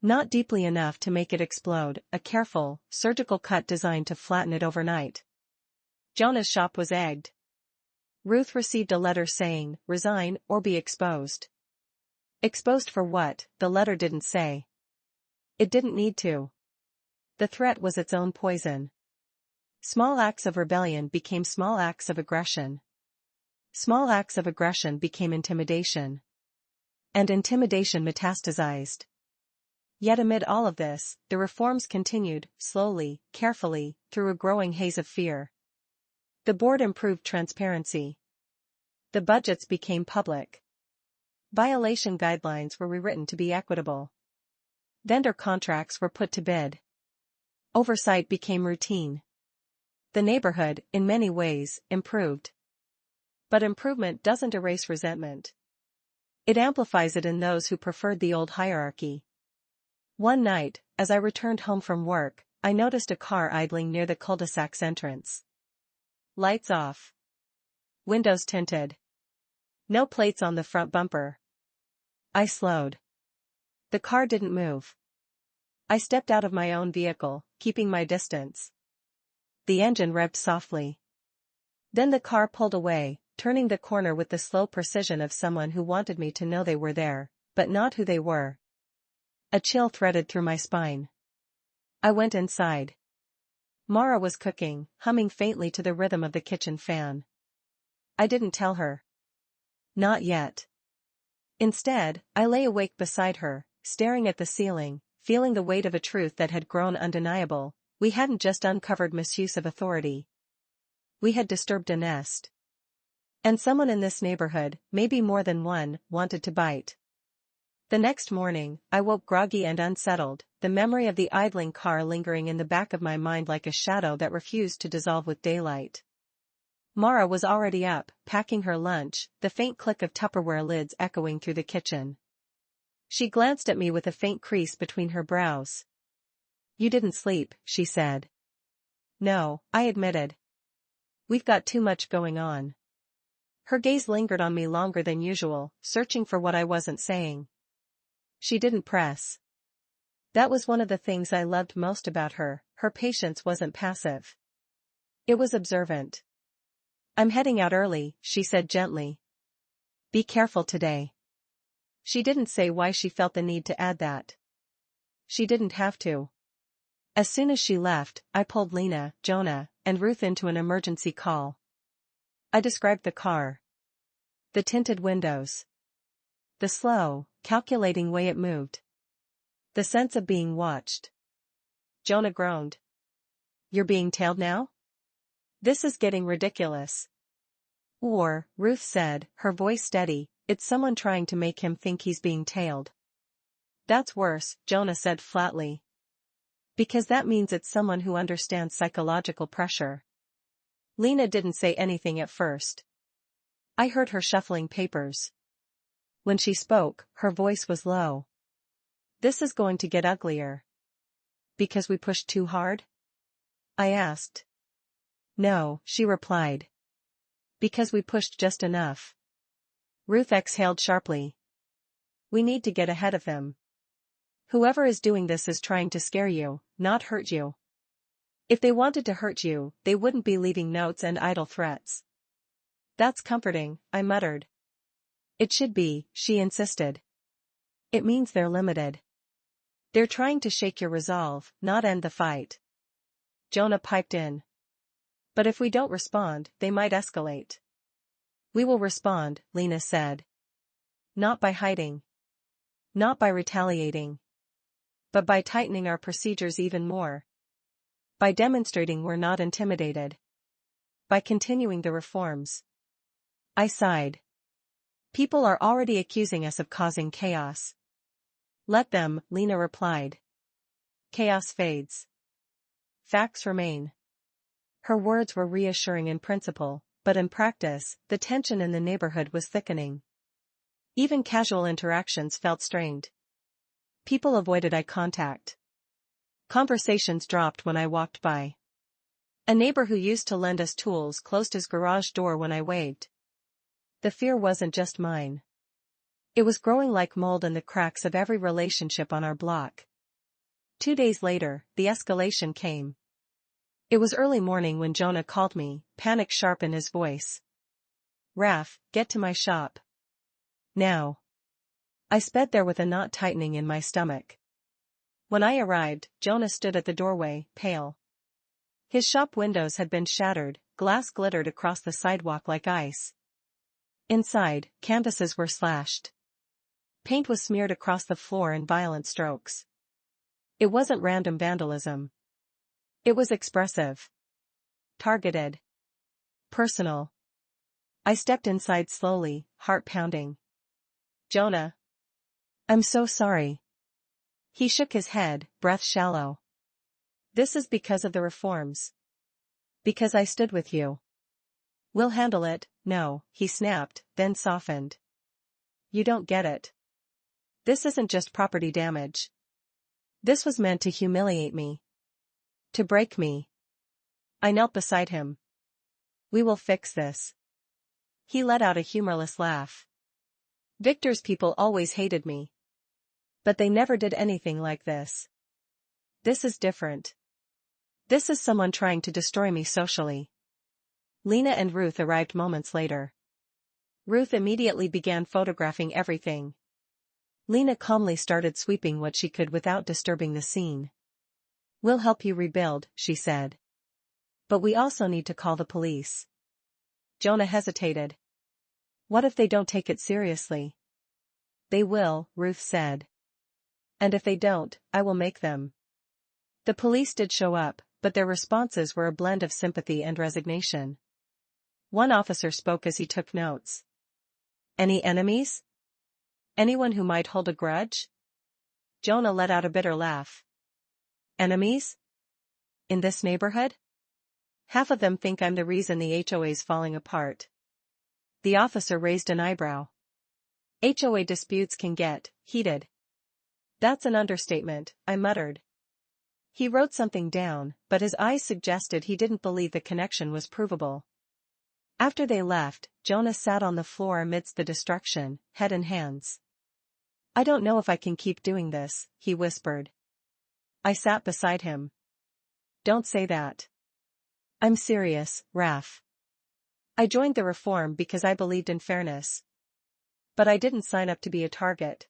Not deeply enough to make it explode, a careful, surgical cut designed to flatten it overnight. Jonah's shop was egged. Ruth received a letter saying, resign or be exposed. Exposed for what, the letter didn't say. It didn't need to. The threat was its own poison. Small acts of rebellion became small acts of aggression. Small acts of aggression became intimidation. And intimidation metastasized. Yet amid all of this, the reforms continued, slowly, carefully, through a growing haze of fear. The board improved transparency. The budgets became public. Violation guidelines were rewritten to be equitable. Vendor contracts were put to bed. Oversight became routine. The neighborhood, in many ways, improved. But improvement doesn't erase resentment. It amplifies it in those who preferred the old hierarchy. One night, as I returned home from work, I noticed a car idling near the cul-de-sac's entrance. Lights off. Windows tinted. No plates on the front bumper. I slowed. The car didn't move. I stepped out of my own vehicle, keeping my distance. The engine revved softly. Then the car pulled away, turning the corner with the slow precision of someone who wanted me to know they were there, but not who they were. A chill threaded through my spine. I went inside. Mara was cooking, humming faintly to the rhythm of the kitchen fan. I didn't tell her. Not yet. Instead, I lay awake beside her, staring at the ceiling, feeling the weight of a truth that had grown undeniable. We hadn't just uncovered misuse of authority. We had disturbed a nest. And someone in this neighborhood, maybe more than one, wanted to bite. The next morning, I woke groggy and unsettled, the memory of the idling car lingering in the back of my mind like a shadow that refused to dissolve with daylight. Mara was already up, packing her lunch, the faint click of Tupperware lids echoing through the kitchen. She glanced at me with a faint crease between her brows. You didn't sleep, she said. No, I admitted. We've got too much going on. Her gaze lingered on me longer than usual, searching for what I wasn't saying. She didn't press. That was one of the things I loved most about her, her patience wasn't passive. It was observant. I'm heading out early, she said gently. Be careful today. She didn't say why she felt the need to add that. She didn't have to. As soon as she left, I pulled Lena, Jonah, and Ruth into an emergency call. I described the car. The tinted windows. The slow, calculating way it moved. The sense of being watched. Jonah groaned. You're being tailed now? This is getting ridiculous. Or, Ruth said, her voice steady, it's someone trying to make him think he's being tailed. That's worse, Jonah said flatly. Because that means it's someone who understands psychological pressure. Lena didn't say anything at first. I heard her shuffling papers. When she spoke, her voice was low. This is going to get uglier. Because we pushed too hard? I asked. No, she replied. Because we pushed just enough. Ruth exhaled sharply. We need to get ahead of them. Whoever is doing this is trying to scare you, not hurt you. If they wanted to hurt you, they wouldn't be leaving notes and idle threats. That's comforting, I muttered. It should be, she insisted. It means they're limited. They're trying to shake your resolve, not end the fight. Jonah piped in. But if we don't respond, they might escalate. We will respond, Lena said. Not by hiding. Not by retaliating. But by tightening our procedures even more. By demonstrating we're not intimidated. By continuing the reforms. I sighed. People are already accusing us of causing chaos. Let them, Lena replied. Chaos fades. Facts remain. Her words were reassuring in principle, but in practice, the tension in the neighborhood was thickening. Even casual interactions felt strained. People avoided eye contact. Conversations dropped when I walked by. A neighbor who used to lend us tools closed his garage door when I waved. The fear wasn't just mine. It was growing like mold in the cracks of every relationship on our block. 2 days later, the escalation came. It was early morning when Jonah called me, panic sharp in his voice. Raf, get to my shop. Now. I sped there with a knot tightening in my stomach. When I arrived, Jonah stood at the doorway, pale. His shop windows had been shattered, glass glittered across the sidewalk like ice. Inside, canvases were slashed. Paint was smeared across the floor in violent strokes. It wasn't random vandalism. It was expressive. Targeted. Personal. I stepped inside slowly, heart pounding. Jonah. I'm so sorry. He shook his head, breath shallow. This is because of the reforms. Because I stood with you. We'll handle it, no, he snapped, then softened. You don't get it. This isn't just property damage. This was meant to humiliate me. To break me. I knelt beside him. We will fix this. He let out a humorless laugh. Victor's people always hated me. But they never did anything like this. This is different. This is someone trying to destroy me socially. Lena and Ruth arrived moments later. Ruth immediately began photographing everything. Lena calmly started sweeping what she could without disturbing the scene. We'll help you rebuild, she said. But we also need to call the police. Jonah hesitated. What if they don't take it seriously? They will, Ruth said. And if they don't, I will make them. The police did show up, but their responses were a blend of sympathy and resignation. One officer spoke as he took notes. Any enemies? Anyone who might hold a grudge? Jonah let out a bitter laugh. Enemies? In this neighborhood? Half of them think I'm the reason the HOA's falling apart. The officer raised an eyebrow. HOA disputes can get heated. That's an understatement, I muttered. He wrote something down, but his eyes suggested he didn't believe the connection was provable. After they left, Jonah sat on the floor amidst the destruction, head in hands. I don't know if I can keep doing this, he whispered. I sat beside him. Don't say that. I'm serious, Raf. I joined the reform because I believed in fairness. But I didn't sign up to be a target.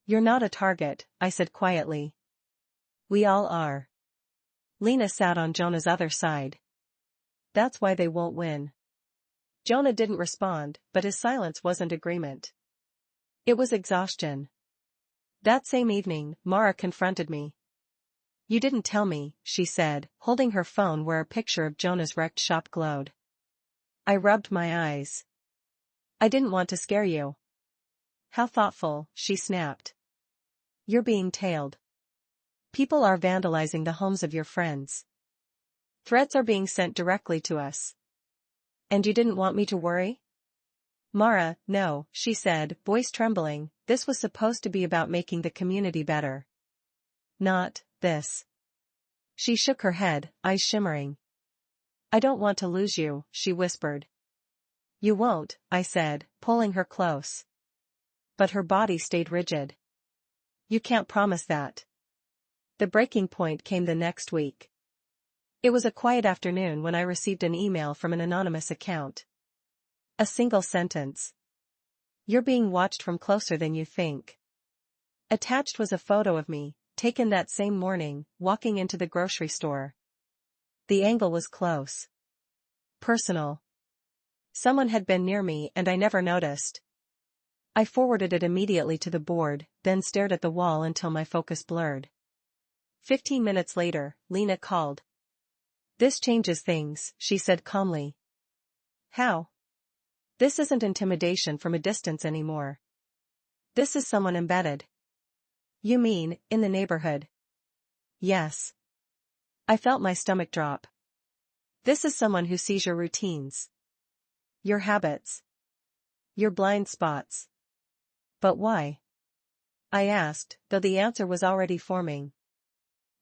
You're not a target, I said quietly. We all are. Lena sat on Jonah's other side. That's why they won't win. Jonah didn't respond, but his silence wasn't agreement. It was exhaustion. That same evening, Mara confronted me. You didn't tell me, she said, holding her phone where a picture of Jonah's wrecked shop glowed. I rubbed my eyes. I didn't want to scare you. How thoughtful, she snapped. You're being tailed. People are vandalizing the homes of your friends. Threats are being sent directly to us. And you didn't want me to worry? Mara, no, she said, voice trembling, this was supposed to be about making the community better. Not this. She shook her head, eyes shimmering. I don't want to lose you, she whispered. You won't, I said, pulling her close. But her body stayed rigid. You can't promise that. The breaking point came the next week. It was a quiet afternoon when I received an email from an anonymous account. A single sentence. You're being watched from closer than you think. Attached was a photo of me, taken that same morning, walking into the grocery store. The angle was close. Personal. Someone had been near me and I never noticed. I forwarded it immediately to the board, then stared at the wall until my focus blurred. 15 minutes later, Lena called. This changes things, she said calmly. How? This isn't intimidation from a distance anymore. This is someone embedded. You mean, in the neighborhood? Yes. I felt my stomach drop. This is someone who sees your routines. Your habits. Your blind spots. But why? I asked, though the answer was already forming.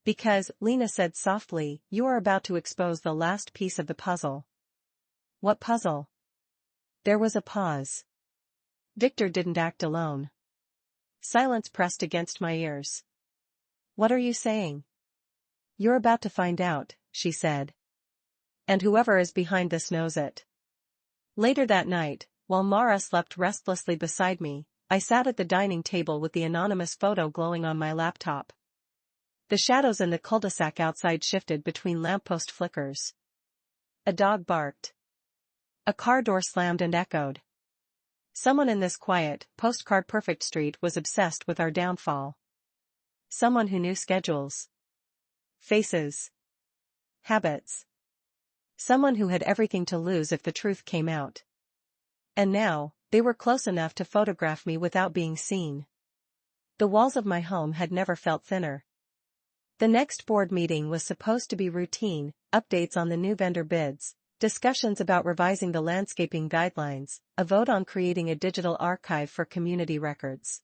Because, Lena said softly, you are about to expose the last piece of the puzzle. What puzzle? There was a pause. Victor didn't act alone. Silence pressed against my ears. What are you saying? You're about to find out, she said. And whoever is behind this knows it. Later that night, while Mara slept restlessly beside me, I sat at the dining table with the anonymous photo glowing on my laptop. The shadows in the cul-de-sac outside shifted between lamppost flickers. A dog barked. A car door slammed and echoed. Someone in this quiet, postcard-perfect street was obsessed with our downfall. Someone who knew schedules. Faces. Habits. Someone who had everything to lose if the truth came out. And now, they were close enough to photograph me without being seen. The walls of my home had never felt thinner. The next board meeting was supposed to be routine, updates on the new vendor bids, discussions about revising the landscaping guidelines, a vote on creating a digital archive for community records.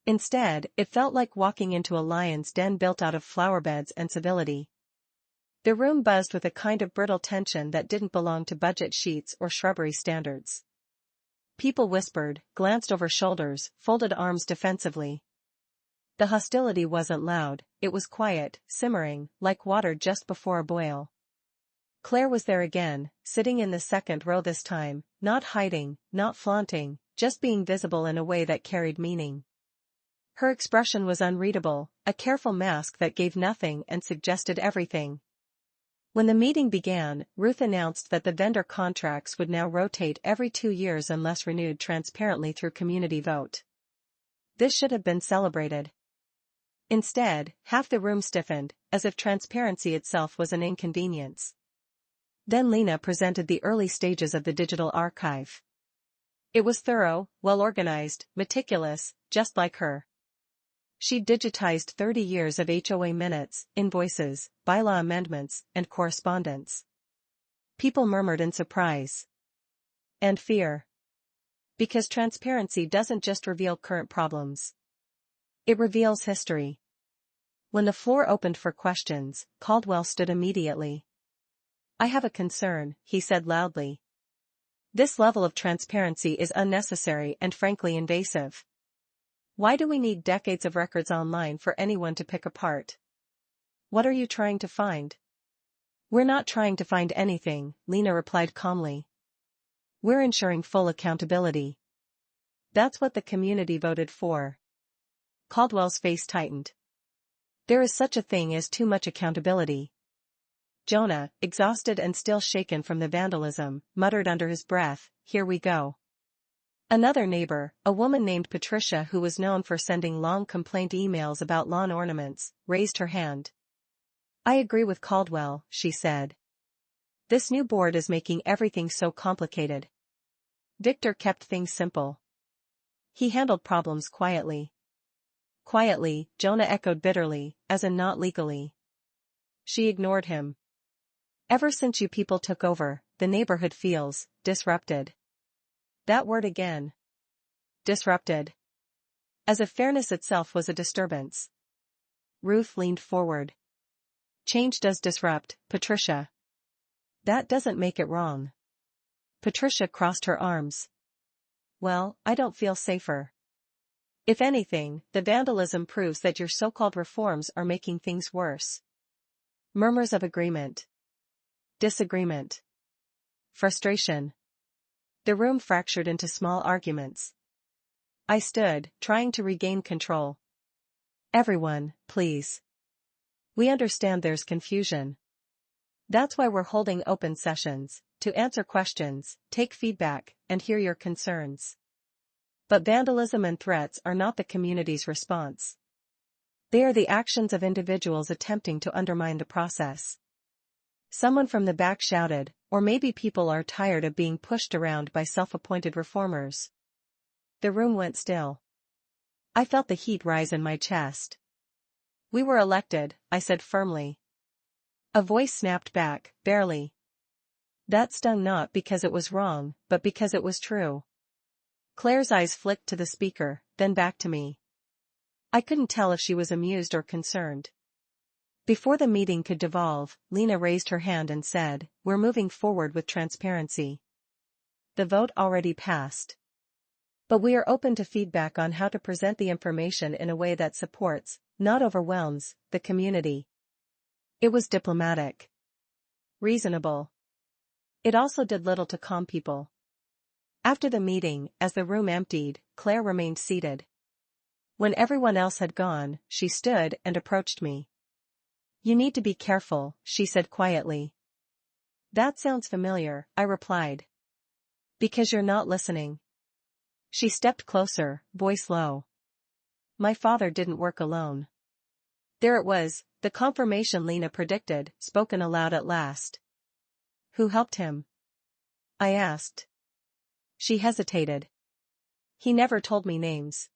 Instead, it felt like walking into a lion's den built out of flowerbeds and civility. The room buzzed with a kind of brittle tension that didn't belong to budget sheets or shrubbery standards. People whispered, glanced over shoulders, folded arms defensively. The hostility wasn't loud, it was quiet, simmering, like water just before a boil. Claire was there again, sitting in the second row this time, not hiding, not flaunting, just being visible in a way that carried meaning. Her expression was unreadable, a careful mask that gave nothing and suggested everything. When the meeting began, Ruth announced that the vendor contracts would now rotate every 2 years unless renewed transparently through community vote. This should have been celebrated. Instead, half the room stiffened, as if transparency itself was an inconvenience. Then Lena presented the early stages of the digital archive. It was thorough, well-organized, meticulous, just like her. She'd digitized 30 years of HOA minutes, invoices, bylaw amendments, and correspondence. People murmured in surprise. And fear. Because transparency doesn't just reveal current problems. It reveals history. When the floor opened for questions, Caldwell stood immediately. I have a concern, he said loudly. This level of transparency is unnecessary and frankly invasive. Why do we need decades of records online for anyone to pick apart? What are you trying to find? We're not trying to find anything, Lena replied calmly. We're ensuring full accountability. That's what the community voted for. Caldwell's face tightened. There is such a thing as too much accountability. Jonah, exhausted and still shaken from the vandalism, muttered under his breath, "Here we go." Another neighbor, a woman named Patricia who was known for sending long complaint emails about lawn ornaments, raised her hand. I agree with Caldwell, she said. This new board is making everything so complicated. Victor kept things simple. He handled problems quietly. Quietly, Jonah echoed bitterly, as in not legally. She ignored him. Ever since you people took over, the neighborhood feels disrupted. That word again. Disrupted. As if fairness itself was a disturbance. Ruth leaned forward. Change does disrupt, Patricia. That doesn't make it wrong. Patricia crossed her arms. Well, I don't feel safer. If anything, the vandalism proves that your so-called reforms are making things worse. Murmurs of agreement. Disagreement. Frustration. The room fractured into small arguments. I stood, trying to regain control. Everyone, please. We understand there's confusion. That's why we're holding open sessions, to answer questions, take feedback, and hear your concerns. But vandalism and threats are not the community's response. They are the actions of individuals attempting to undermine the process. Someone from the back shouted, or maybe people are tired of being pushed around by self-appointed reformers. The room went still. I felt the heat rise in my chest. We were elected, I said firmly. A voice snapped back, barely. That stung not because it was wrong, but because it was true. Claire's eyes flicked to the speaker, then back to me. I couldn't tell if she was amused or concerned. Before the meeting could devolve, Lena raised her hand and said, "We're moving forward with transparency. The vote already passed. But we are open to feedback on how to present the information in a way that supports, not overwhelms, the community." It was diplomatic. Reasonable. It also did little to calm people. After the meeting, as the room emptied, Claire remained seated. When everyone else had gone, she stood and approached me. "You need to be careful," she said quietly. "That sounds familiar," I replied. "Because you're not listening." She stepped closer, voice low. "My father didn't work alone." There it was, the confirmation Lena predicted, spoken aloud at last. "Who helped him?" I asked. She hesitated. "He never told me names.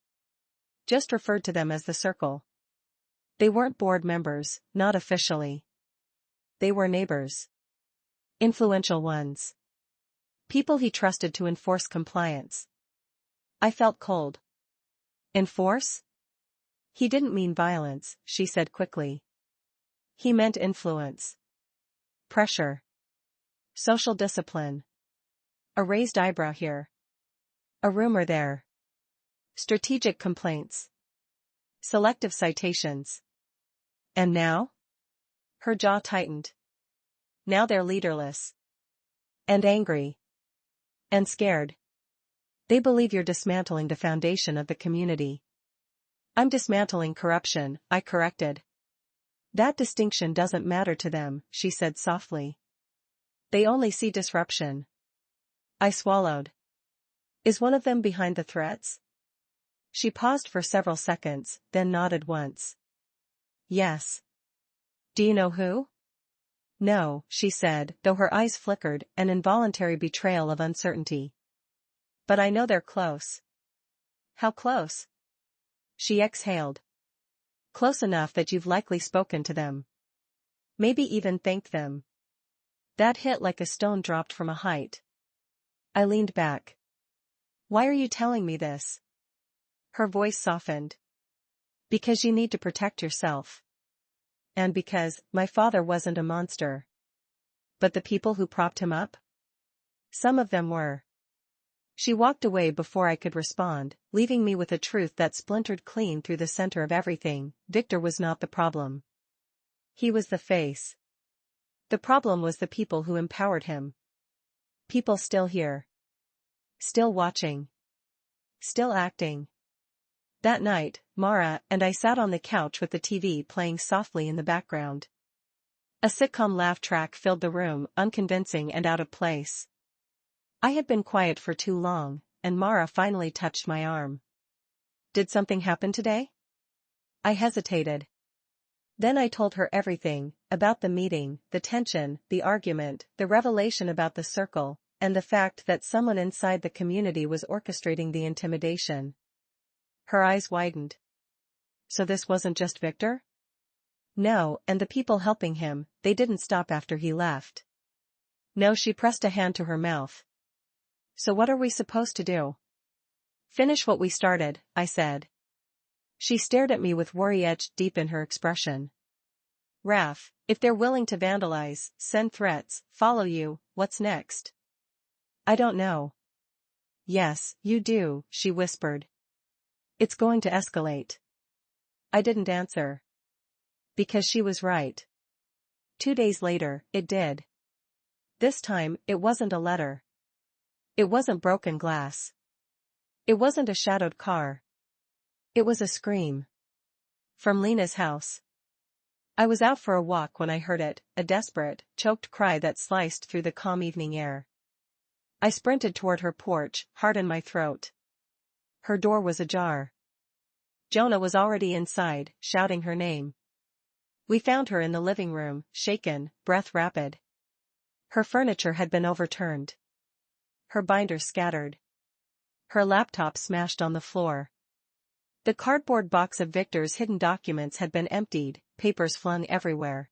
Just referred to them as the circle. They weren't board members, not officially. They were neighbors. Influential ones. People he trusted to enforce compliance." I felt cold. "Enforce?" "He didn't mean violence," she said quickly. "He meant influence. Pressure. Social discipline. A raised eyebrow here. A rumor there. Strategic complaints. Selective citations. And now?" Her jaw tightened. "Now they're leaderless. And angry. And scared. They believe you're dismantling the foundation of the community." "I'm dismantling corruption," I corrected. "That distinction doesn't matter to them," she said softly. "They only see disruption." I swallowed. "Is one of them behind the threats?" She paused for several seconds, then nodded once. "Yes." "Do you know who?" "No," she said, though her eyes flickered, an involuntary betrayal of uncertainty. "But I know they're close." "How close?" She exhaled. "Close enough that you've likely spoken to them. Maybe even thanked them." That hit like a stone dropped from a height. I leaned back. "Why are you telling me this?" Her voice softened. "Because you need to protect yourself. And because, my father wasn't a monster." "But the people who propped him up?" "Some of them were." She walked away before I could respond, leaving me with a truth that splintered clean through the center of everything. Victor was not the problem. He was the face. The problem was the people who empowered him. People still here. Still watching. Still acting. That night, Mara and I sat on the couch with the TV playing softly in the background. A sitcom laugh track filled the room, unconvincing and out of place. I had been quiet for too long, and Mara finally touched my arm. "Did something happen today?" I hesitated. Then I told her everything, about the meeting, the tension, the argument, the revelation about the circle, and the fact that someone inside the community was orchestrating the intimidation. Her eyes widened. "So this wasn't just Victor?" "No, and the people helping him, they didn't stop after he left." "No," she pressed a hand to her mouth. "So what are we supposed to do?" "Finish what we started," I said. She stared at me with worry etched deep in her expression. "Raf, if they're willing to vandalize, send threats, follow you, what's next?" "I don't know." "Yes, you do," she whispered. "It's going to escalate." I didn't answer. Because she was right. 2 days later, it did. This time, it wasn't a letter. It wasn't broken glass. It wasn't a shadowed car. It was a scream. From Lena's house. I was out for a walk when I heard it, a desperate, choked cry that sliced through the calm evening air. I sprinted toward her porch, heart in my throat. Her door was ajar. Jonah was already inside, shouting her name. We found her in the living room, shaken, breath rapid. Her furniture had been overturned. Her binder scattered. Her laptop smashed on the floor. The cardboard box of Victor's hidden documents had been emptied, papers flung everywhere.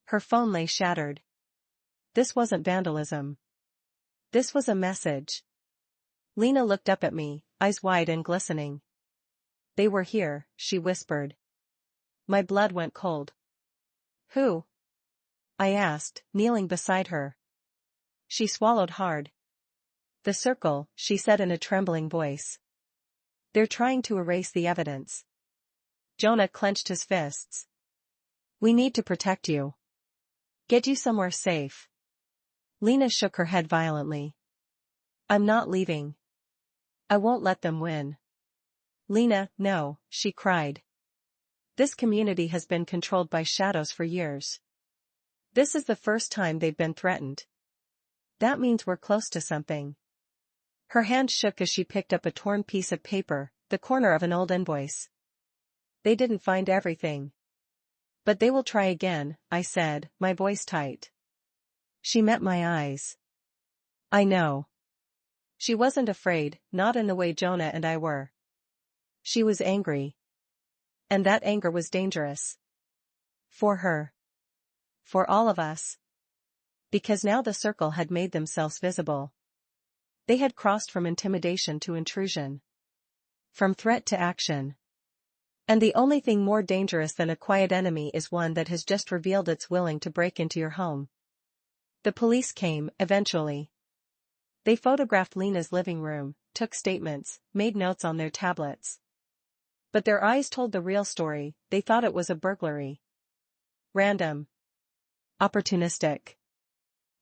Her phone lay shattered. This wasn't vandalism. This was a message. Lena looked up at me, eyes wide and glistening. They were here, she whispered. My blood went cold. Who? I asked, kneeling beside her. She swallowed hard. The Circle, she said in a trembling voice. They're trying to erase the evidence. Jonah clenched his fists. We need to protect you. Get you somewhere safe. Lena shook her head violently. I'm not leaving. I won't let them win. Lena, no, she cried. This community has been controlled by shadows for years. This is the first time they've been threatened. That means we're close to something. Her hand shook as she picked up a torn piece of paper, the corner of an old invoice. They didn't find everything. But they will try again, I said, my voice tight. She met my eyes. I know. She wasn't afraid, not in the way Jonah and I were. She was angry. And that anger was dangerous. For her. For all of us. Because now the Circle had made themselves visible. They had crossed from intimidation to intrusion. From threat to action. And the only thing more dangerous than a quiet enemy is one that has just revealed it's willing to break into your home. The police came, eventually. They photographed Lena's living room, took statements, made notes on their tablets. But their eyes told the real story. They thought it was a burglary. Random. Opportunistic.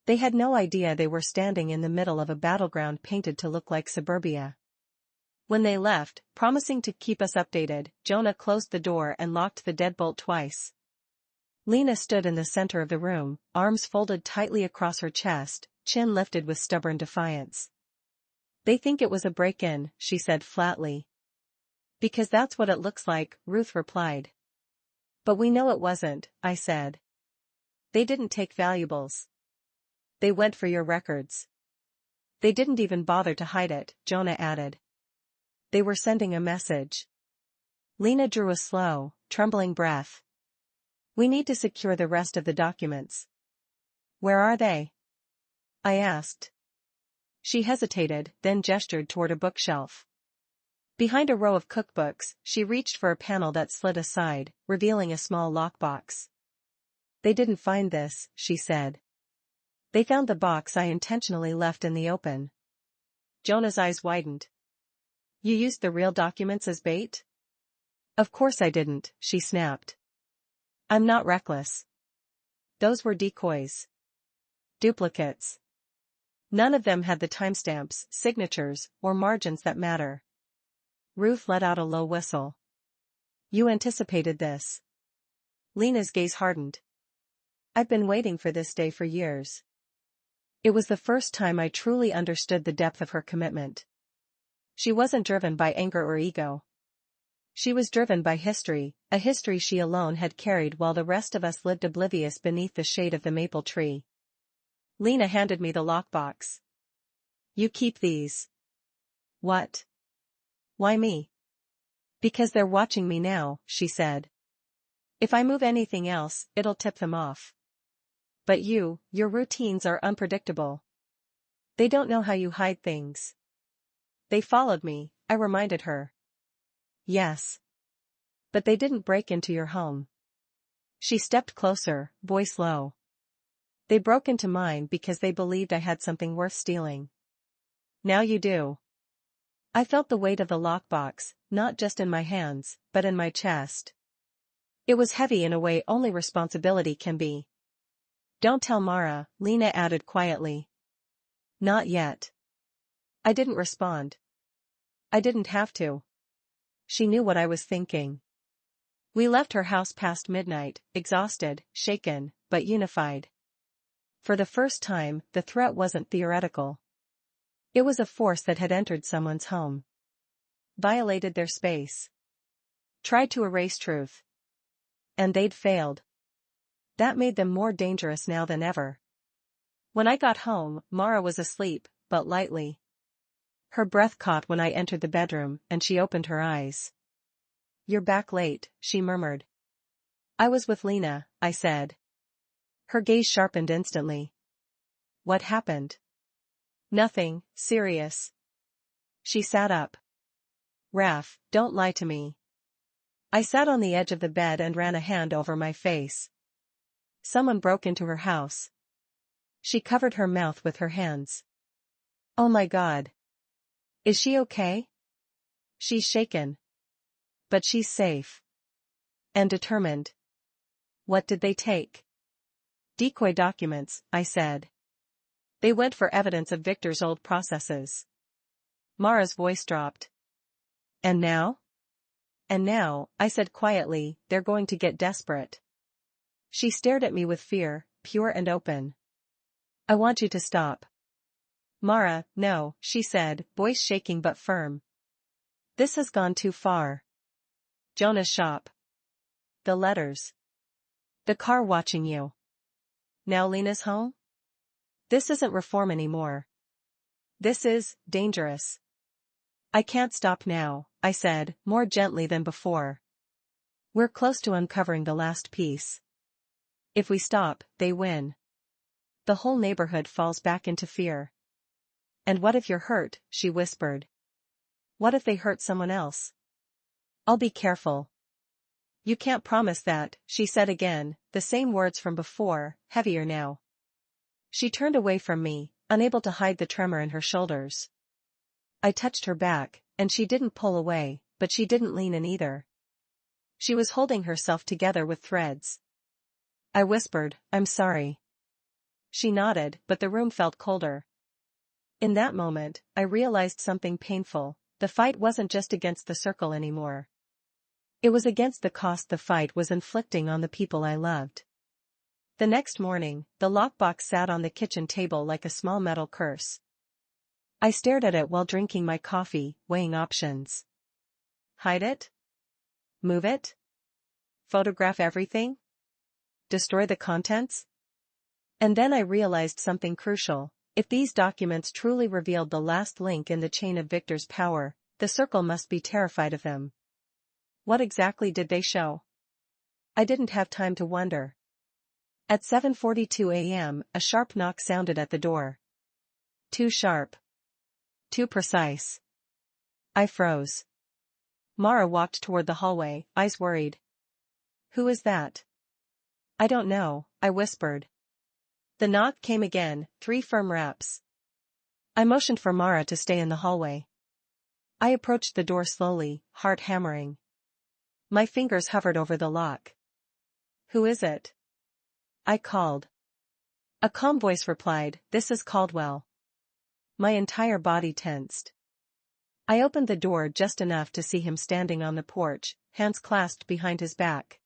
They had no idea they were standing in the middle of a battleground painted to look like suburbia. When they left, promising to keep us updated, Jonah closed the door and locked the deadbolt twice. Lena stood in the center of the room, arms folded tightly across her chest, chin lifted with stubborn defiance. They think it was a break-in, she said flatly. Because that's what it looks like, Ruth replied. But we know it wasn't, I said. They didn't take valuables. They went for your records. They didn't even bother to hide it, Jonah added. They were sending a message. Lena drew a slow, trembling breath. We need to secure the rest of the documents. Where are they? I asked. She hesitated, then gestured toward a bookshelf. Behind a row of cookbooks, she reached for a panel that slid aside, revealing a small lockbox. They didn't find this, she said. They found the box I intentionally left in the open. Jonah's eyes widened. You used the real documents as bait? Of course I didn't, she snapped. I'm not reckless. Those were decoys. Duplicates. None of them had the timestamps, signatures, or margins that matter. Ruth let out a low whistle. You anticipated this. Lena's gaze hardened. I've been waiting for this day for years. It was the first time I truly understood the depth of her commitment. She wasn't driven by anger or ego. She was driven by history, a history she alone had carried while the rest of us lived oblivious beneath the shade of the maple tree. Lena handed me the lockbox. You keep these. What? Why me? Because they're watching me now, she said. If I move anything else, it'll tip them off. But your routines are unpredictable. They don't know how you hide things. They followed me, I reminded her. Yes. But they didn't break into your home. She stepped closer, voice low. They broke into mine because they believed I had something worth stealing. Now you do. I felt the weight of the lockbox, not just in my hands, but in my chest. It was heavy in a way only responsibility can be. Don't tell Mara, Lena added quietly. Not yet. I didn't respond. I didn't have to. She knew what I was thinking. We left her house past midnight, exhausted, shaken, but unified. For the first time, the threat wasn't theoretical. It was a force that had entered someone's home. Violated their space. Tried to erase truth. And they'd failed. That made them more dangerous now than ever. When I got home, Mara was asleep, but lightly. Her breath caught when I entered the bedroom, and she opened her eyes. You're back late, she murmured. I was with Lena, I said. Her gaze sharpened instantly. What happened? Nothing, serious. She sat up. Raph, don't lie to me. I sat on the edge of the bed and ran a hand over my face. Someone broke into her house. She covered her mouth with her hands. Oh my God. Is she okay? She's shaken. But she's safe. And determined. What did they take? Decoy documents, I said. They went for evidence of Victor's old processes. Mara's voice dropped. And now? And now, I said quietly, they're going to get desperate. She stared at me with fear, pure and open. I want you to stop. Mara, no, she said, voice shaking but firm. This has gone too far. Jonah's shop. The letters. The car watching you. Now Lena's home? This isn't reform anymore. This is dangerous. I can't stop now, I said, more gently than before. We're close to uncovering the last piece. If we stop, they win. The whole neighborhood falls back into fear. And what if you're hurt, she whispered. What if they hurt someone else? I'll be careful. You can't promise that, she said again, the same words from before, heavier now. She turned away from me, unable to hide the tremor in her shoulders. I touched her back, and she didn't pull away, but she didn't lean in either. She was holding herself together with threads. I whispered, I'm sorry. She nodded, but the room felt colder. In that moment, I realized something painful. The fight wasn't just against the circle anymore. It was against the cost the fight was inflicting on the people I loved. The next morning, the lockbox sat on the kitchen table like a small metal curse. I stared at it while drinking my coffee, weighing options. Hide it? Move it? Photograph everything? Destroy the contents? And then I realized something crucial. If these documents truly revealed the last link in the chain of Victor's power, the circle must be terrified of them. What exactly did they show? I didn't have time to wonder. At 7:42 a.m., a sharp knock sounded at the door. Too sharp. Too precise. I froze. Mara walked toward the hallway, eyes worried. Who is that? I don't know, I whispered. The knock came again, 3 firm raps. I motioned for Mara to stay in the hallway. I approached the door slowly, heart hammering. My fingers hovered over the lock. Who is it? I called. A calm voice replied, this is Caldwell. My entire body tensed. I opened the door just enough to see him standing on the porch, hands clasped behind his back.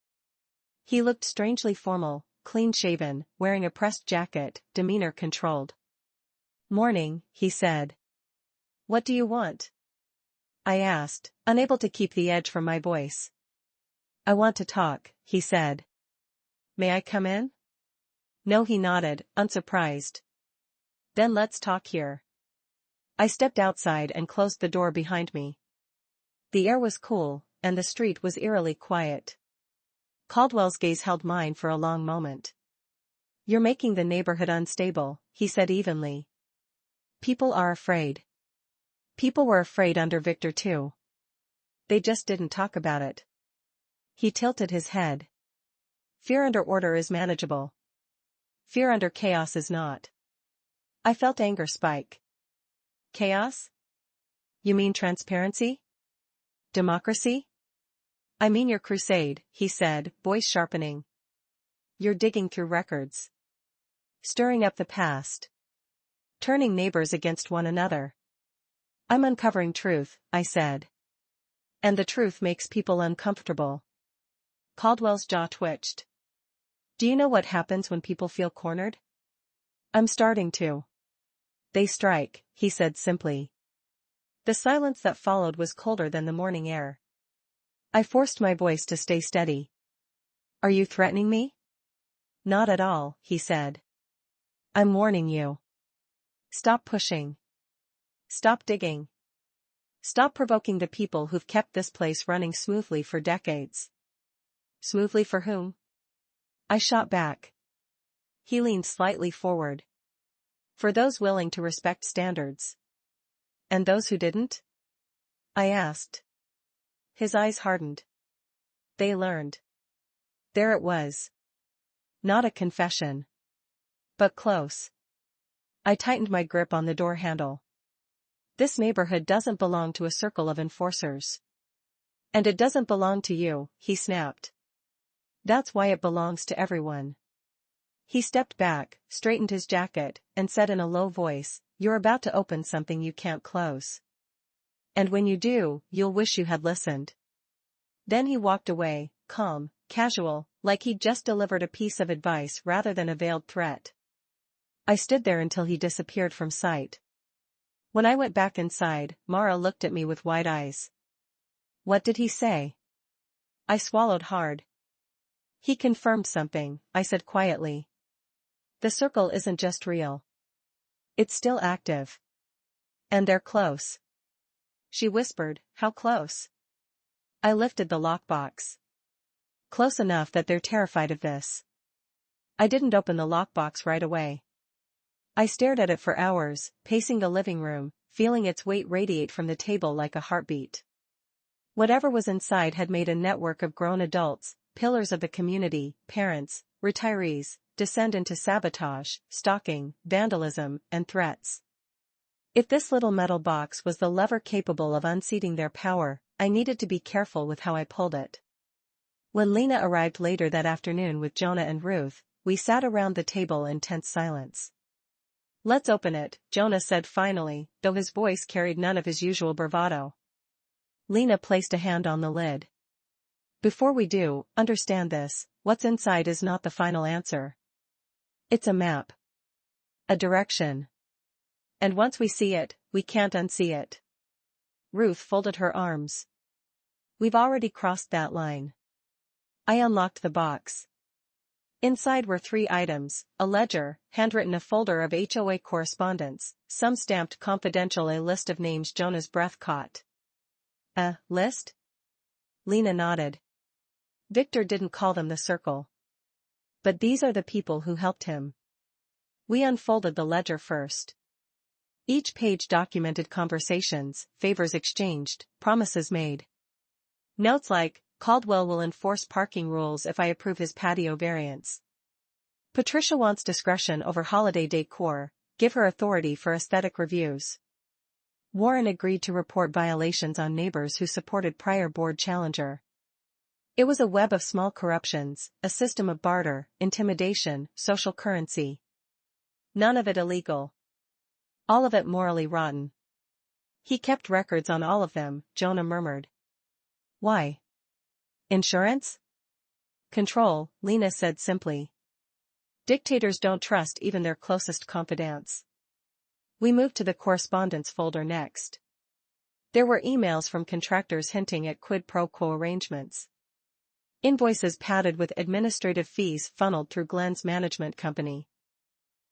He looked strangely formal, clean-shaven, wearing a pressed jacket, demeanor controlled. Morning, he said. What do you want? I asked, unable to keep the edge from my voice. I want to talk, he said. May I come in? No, he nodded, unsurprised. Then let's talk here. I stepped outside and closed the door behind me. The air was cool, and the street was eerily quiet. Caldwell's gaze held mine for a long moment. You're making the neighborhood unstable, he said evenly. People are afraid. People were afraid under Victor too. They just didn't talk about it. He tilted his head. Fear under order is manageable. Fear under chaos is not. I felt anger spike. Chaos? You mean transparency? Democracy? I mean your crusade, he said, voice sharpening. You're digging through records. stirring up the past, turning neighbors against one another. I'm uncovering truth, I said. And the truth makes people uncomfortable. Caldwell's jaw twitched. Do you know what happens when people feel cornered? I'm starting to. They strike, he said simply. The silence that followed was colder than the morning air. I forced my voice to stay steady. Are you threatening me? Not at all, he said. I'm warning you. Stop pushing. Stop digging. Stop provoking the people who've kept this place running smoothly for decades. Smoothly for whom? I shot back. He leaned slightly forward. For those willing to respect standards. And those who didn't? I asked. His eyes hardened. They learned. There it was. Not a confession. But close. I tightened my grip on the door handle. This neighborhood doesn't belong to a circle of enforcers. And it doesn't belong to you, he snapped. That's why it belongs to everyone. He stepped back, straightened his jacket, and said in a low voice, You're about to open something you can't close. And when you do, you'll wish you had listened. Then he walked away, calm, casual, like he'd just delivered a piece of advice rather than a veiled threat. I stood there until he disappeared from sight. When I went back inside, Mara looked at me with wide eyes. What did he say? I swallowed hard. He confirmed something, I said quietly. The circle isn't just real. It's still active. And they're close. She whispered, How close? I lifted the lockbox. Close enough that they're terrified of this. I didn't open the lockbox right away. I stared at it for hours, pacing the living room, feeling its weight radiate from the table like a heartbeat. Whatever was inside had made a network of grown adults, pillars of the community, parents, retirees, descend into sabotage, stalking, vandalism, and threats. If this little metal box was the lever capable of unseating their power, I needed to be careful with how I pulled it. When Lena arrived later that afternoon with Jonah and Ruth, we sat around the table in tense silence. Let's open it, Jonah said finally, though his voice carried none of his usual bravado. Lena placed a hand on the lid. Before we do, understand this, what's inside is not the final answer. It's a map. A direction. And once we see it, we can't unsee it. Ruth folded her arms. We've already crossed that line. I unlocked the box. Inside were 3 items, a ledger, handwritten, a folder of HOA correspondence, some stamped confidential, a list of names Jonah's breath caught. A list? Lena nodded. Victor didn't call them the circle. But these are the people who helped him. We unfolded the ledger first. Each page documented conversations, favors exchanged, promises made. Notes like, Caldwell will enforce parking rules if I approve his patio variance. Patricia wants discretion over holiday decor, give her authority for aesthetic reviews. Warren agreed to report violations on neighbors who supported prior board challenger. It was a web of small corruptions, a system of barter, intimidation, social currency. None of it illegal. All of it morally rotten. He kept records on all of them, Jonah murmured. Why? Insurance? Control, Lena said simply. Dictators don't trust even their closest confidants. We moved to the correspondence folder next. There were emails from contractors hinting at quid pro quo arrangements. Invoices padded with administrative fees funneled through Glenn's management company.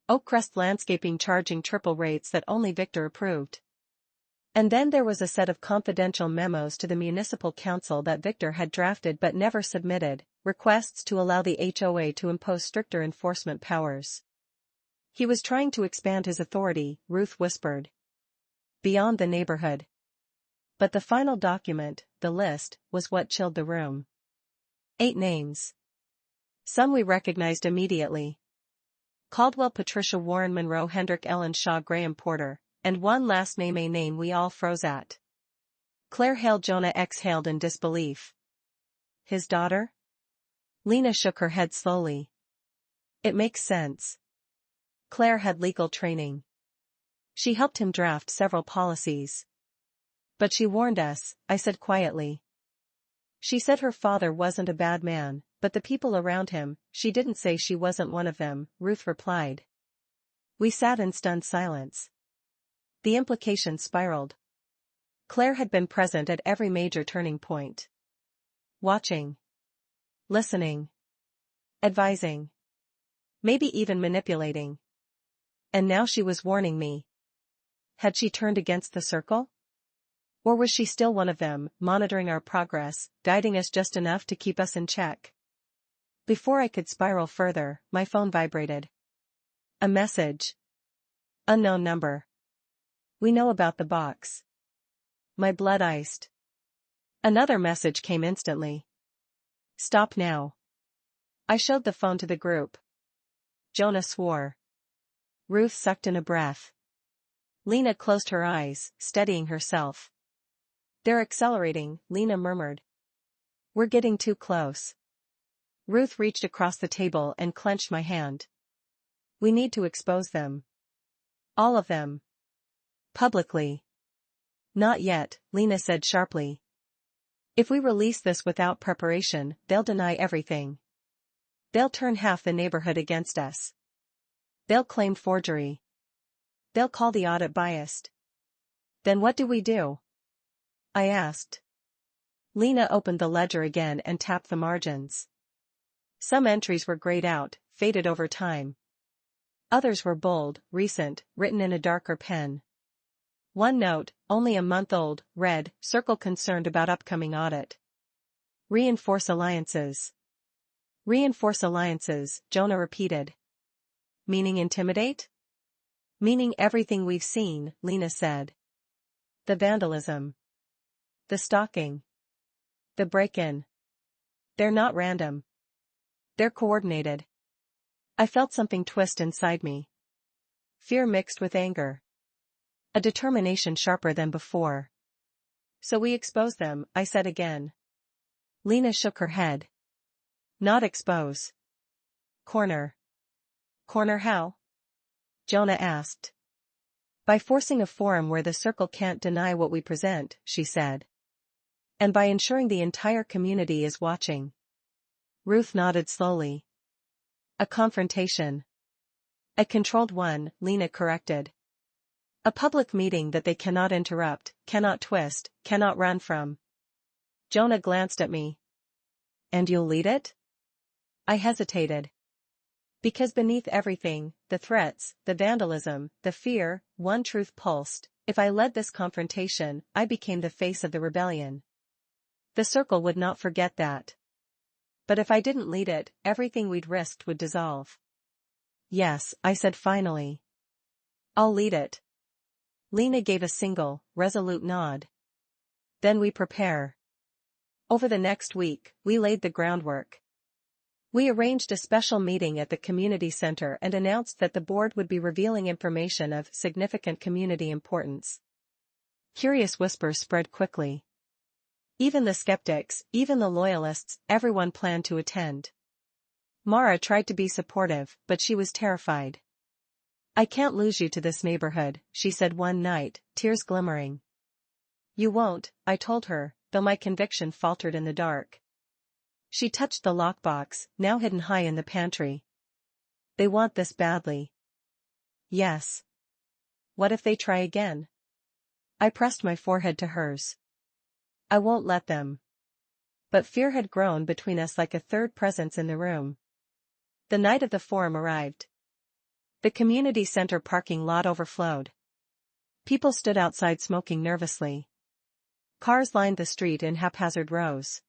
Oakcrest Landscaping charging triple rates that only Victor approved. And then there was a set of confidential memos to the municipal council that Victor had drafted but never submitted, requests to allow the HOA to impose stricter enforcement powers. He was trying to expand his authority, Ruth whispered. Beyond the neighborhood. But the final document, the list, was what chilled the room. 8 names. Some we recognized immediately. Caldwell, Patricia, Warren, Monroe, Hendrick, Ellen, Shaw, Graham, Porter, and one last name, a name we all froze at. Claire Hale. Jonah exhaled in disbelief. His daughter? Lena shook her head slowly. It makes sense. Claire had legal training. She helped him draft several policies. But she warned us, I said quietly. She said her father wasn't a bad man, but the people around him, she didn't say she wasn't one of them, Ruth replied. We sat in stunned silence. The implications spiraled. Claire had been present at every major turning point. Watching. Listening. Advising. Maybe even manipulating. And now she was warning me. Had she turned against the circle? Or was she still one of them, monitoring our progress, guiding us just enough to keep us in check? Before I could spiral further, my phone vibrated. A message. Unknown number. We know about the box. My blood iced. Another message came instantly. Stop now. I showed the phone to the group. Jonah swore. Ruth sucked in a breath. Lena closed her eyes, steadying herself. They're accelerating, Lena murmured. We're getting too close. Ruth reached across the table and clenched my hand. We need to expose them. All of them. Publicly. Not yet, Lena said sharply. If we release this without preparation, they'll deny everything. They'll turn half the neighborhood against us. They'll claim forgery. They'll call the audit biased. Then what do we do? I asked. Lena opened the ledger again and tapped the margins. Some entries were grayed out, faded over time. Others were bold, recent, written in a darker pen. One note, only a month old, read, Circle concerned about upcoming audit. Reinforce alliances. Reinforce alliances, Jonah repeated. Meaning intimidate? Meaning everything we've seen, Lena said. The vandalism. The stalking. The break-in. They're not random. They're coordinated. I felt something twist inside me. Fear mixed with anger. A determination sharper than before. So we expose them, I said again. Lena shook her head. Not expose. Corner. Corner how? Jonah asked. By forcing a forum where the circle can't deny what we present, she said. And by ensuring the entire community is watching. Ruth nodded slowly. A confrontation. A controlled one, Lena corrected. A public meeting that they cannot interrupt, cannot twist, cannot run from. Jonah glanced at me. And you'll lead it? I hesitated. Because beneath everything, the threats, the vandalism, the fear, one truth pulsed. If I led this confrontation, I became the face of the rebellion. The circle would not forget that. But if I didn't lead it, everything we'd risked would dissolve. Yes, I said finally. I'll lead it. Lena gave a single, resolute nod. Then we prepare. Over the next week, we laid the groundwork. We arranged a special meeting at the community center and announced that the board would be revealing information of significant community importance. Curious whispers spread quickly. Even the skeptics, even the loyalists, everyone planned to attend. Mara tried to be supportive, but she was terrified. I can't lose you to this neighborhood, she said one night, tears glimmering. You won't, I told her, though my conviction faltered in the dark. She touched the lockbox, now hidden high in the pantry. They want this badly. Yes. What if they try again? I pressed my forehead to hers. I won't let them. But fear had grown between us like a third presence in the room. The night of the forum arrived. The community center parking lot overflowed. People stood outside smoking nervously. Cars lined the street in haphazard rows.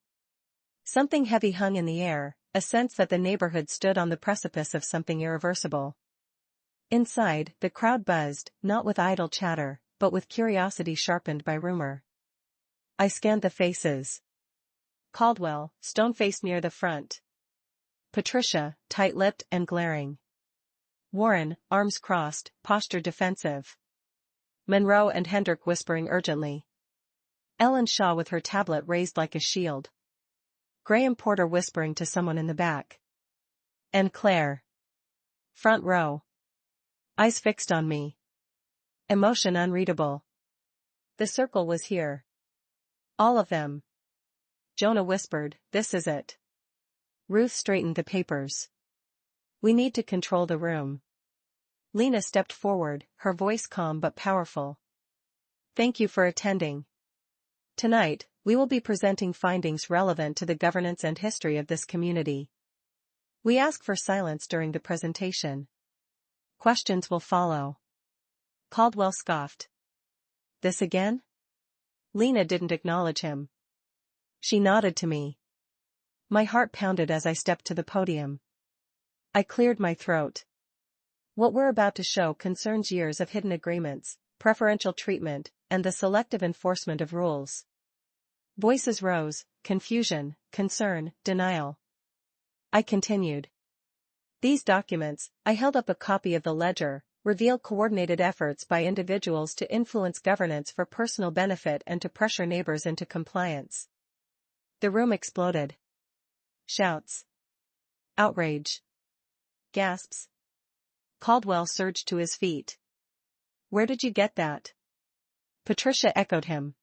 Something heavy hung in the air, a sense that the neighborhood stood on the precipice of something irreversible. Inside, the crowd buzzed, not with idle chatter, but with curiosity sharpened by rumor. I scanned the faces. Caldwell, stone-faced near the front. Patricia, tight-lipped and glaring. Warren, arms crossed, posture defensive. Monroe and Hendrick whispering urgently. Ellen Shaw with her tablet raised like a shield. Graham Porter whispering to someone in the back. And Claire. Front row. Eyes fixed on me. Emotion unreadable. The circle was here. All of them. Jonah whispered, "This is it." Ruth straightened the papers. "We need to control the room." Lena stepped forward, her voice calm but powerful. "Thank you for attending. Tonight, we will be presenting findings relevant to the governance and history of this community. We ask for silence during the presentation. Questions will follow." Caldwell scoffed. "This again?" Lena didn't acknowledge him. She nodded to me. My heart pounded as I stepped to the podium. I cleared my throat. What we're about to show concerns years of hidden agreements, preferential treatment, and the selective enforcement of rules. Voices rose, confusion, concern, denial. I continued. These documents, I held up a copy of the ledger, reveal coordinated efforts by individuals to influence governance for personal benefit and to pressure neighbors into compliance. The room exploded. Shouts. Outrage. Gasps. Caldwell surged to his feet. "Where did you get that?" Patricia echoed him.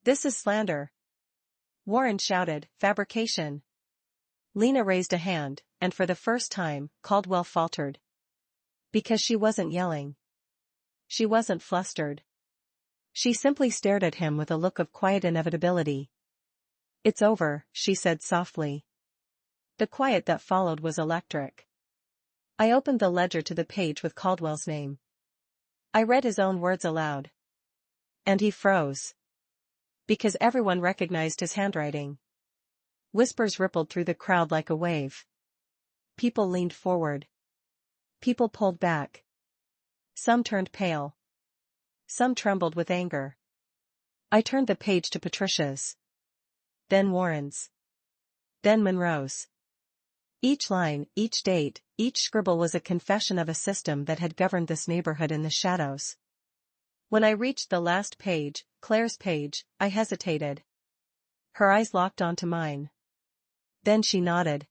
"This is slander." Warren shouted, "Fabrication." Lena raised a hand, and for the first time, Caldwell faltered. Because she wasn't yelling. She wasn't flustered. She simply stared at him with a look of quiet inevitability. "It's over," she said softly. The quiet that followed was electric. I opened the ledger to the page with Caldwell's name. I read his own words aloud. And he froze. Because everyone recognized his handwriting. Whispers rippled through the crowd like a wave. People leaned forward. People pulled back. Some turned pale. Some trembled with anger. I turned the page to Patricia's. Then Warren's. Then Monroe's. Each line, each date, each scribble was a confession of a system that had governed this neighborhood in the shadows. When I reached the last page, Claire's page, I hesitated. Her eyes locked onto mine. Then she nodded.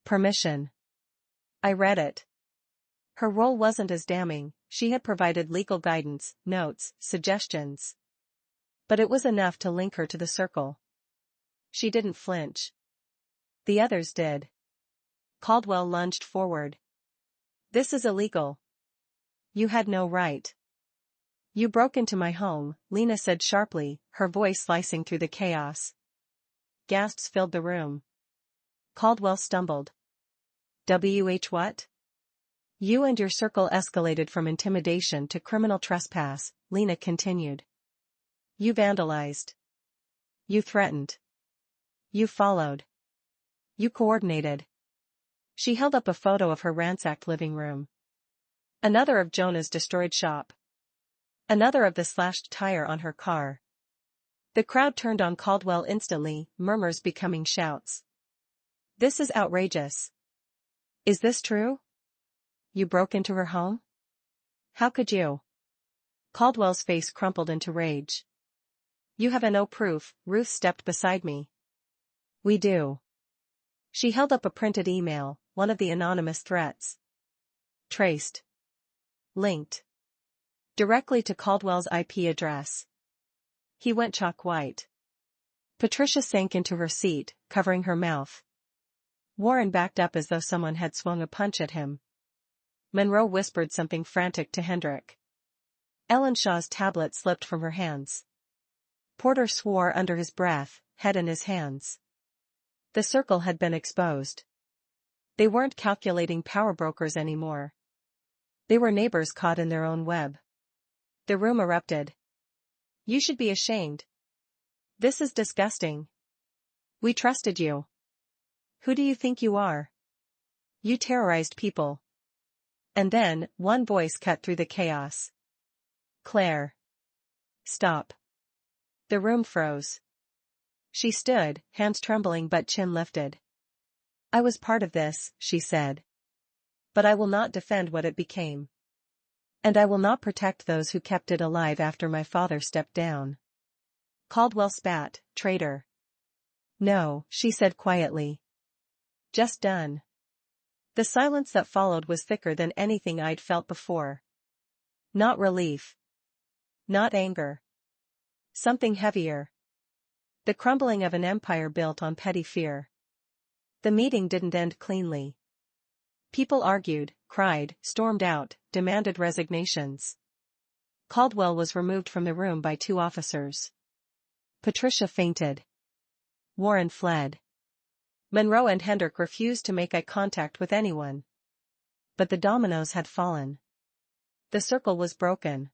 Permission. I read it. Her role wasn't as damning, she had provided legal guidance, notes, suggestions. But it was enough to link her to the circle. She didn't flinch. The others did. Caldwell lunged forward. "This is illegal. You had no right. You broke into my home," Lena said sharply, her voice slicing through the chaos. Gasps filled the room. Caldwell stumbled. What? "You and your circle escalated from intimidation to criminal trespass," Lena continued. "You vandalized. You threatened. You followed. You coordinated." She held up a photo of her ransacked living room. Another of Jonah's destroyed shop. Another of the slashed tire on her car. The crowd turned on Caldwell instantly, murmurs becoming shouts. "This is outrageous. Is this true? You broke into her home? How could you?" Caldwell's face crumpled into rage. "You have no proof." Ruth stepped beside me. "We do." She held up a printed email, one of the anonymous threats. Traced. Linked. Directly to Caldwell's IP address. He went chalk white. Patricia sank into her seat, covering her mouth. Warren backed up as though someone had swung a punch at him. Monroe whispered something frantic to Hendrik. Ellen Shaw's tablet slipped from her hands. Porter swore under his breath, head in his hands. The circle had been exposed. They weren't calculating power brokers anymore. They were neighbors caught in their own web. The room erupted. "You should be ashamed. This is disgusting. We trusted you. Who do you think you are? You terrorized people." And then, one voice cut through the chaos. "Claire. Stop." The room froze. She stood, hands trembling but chin lifted. "I was part of this," she said. "But I will not defend what it became. And I will not protect those who kept it alive after my father stepped down." Caldwell spat, "Traitor." "No," she said quietly. "Just done." The silence that followed was thicker than anything I'd felt before. Not relief. Not anger. Something heavier. The crumbling of an empire built on petty fear. The meeting didn't end cleanly. People argued, cried, stormed out, demanded resignations. Caldwell was removed from the room by 2 officers. Patricia fainted. Warren fled. Monroe and Hendrick refused to make eye contact with anyone. But the dominoes had fallen. The circle was broken.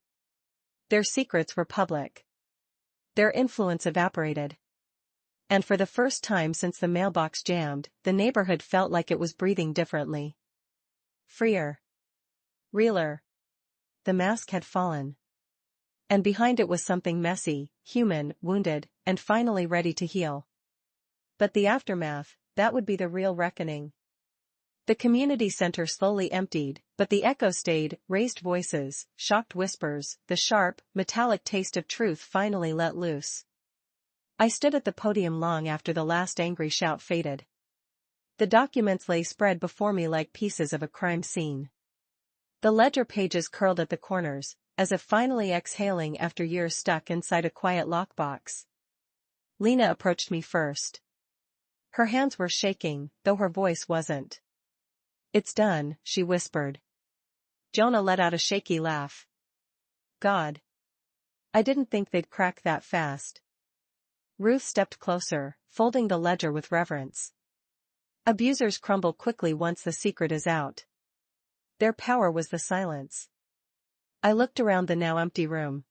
Their secrets were public. Their influence evaporated. And for the first time since the mailbox jammed, the neighborhood felt like it was breathing differently. Freer. Realer. The mask had fallen. And behind it was something messy, human, wounded, and finally ready to heal. But the aftermath, that would be the real reckoning. The community center slowly emptied, but the echo stayed, raised voices, shocked whispers, the sharp, metallic taste of truth finally let loose. I stood at the podium long after the last angry shout faded. The documents lay spread before me like pieces of a crime scene. The ledger pages curled at the corners, as if finally exhaling after years stuck inside a quiet lockbox. Lena approached me first. Her hands were shaking, though her voice wasn't. "It's done," she whispered. Jonah let out a shaky laugh. "God. I didn't think they'd crack that fast." Ruth stepped closer, folding the ledger with reverence. Abusers crumble quickly once the secret is out. Their power was the silence. I looked around the now empty room.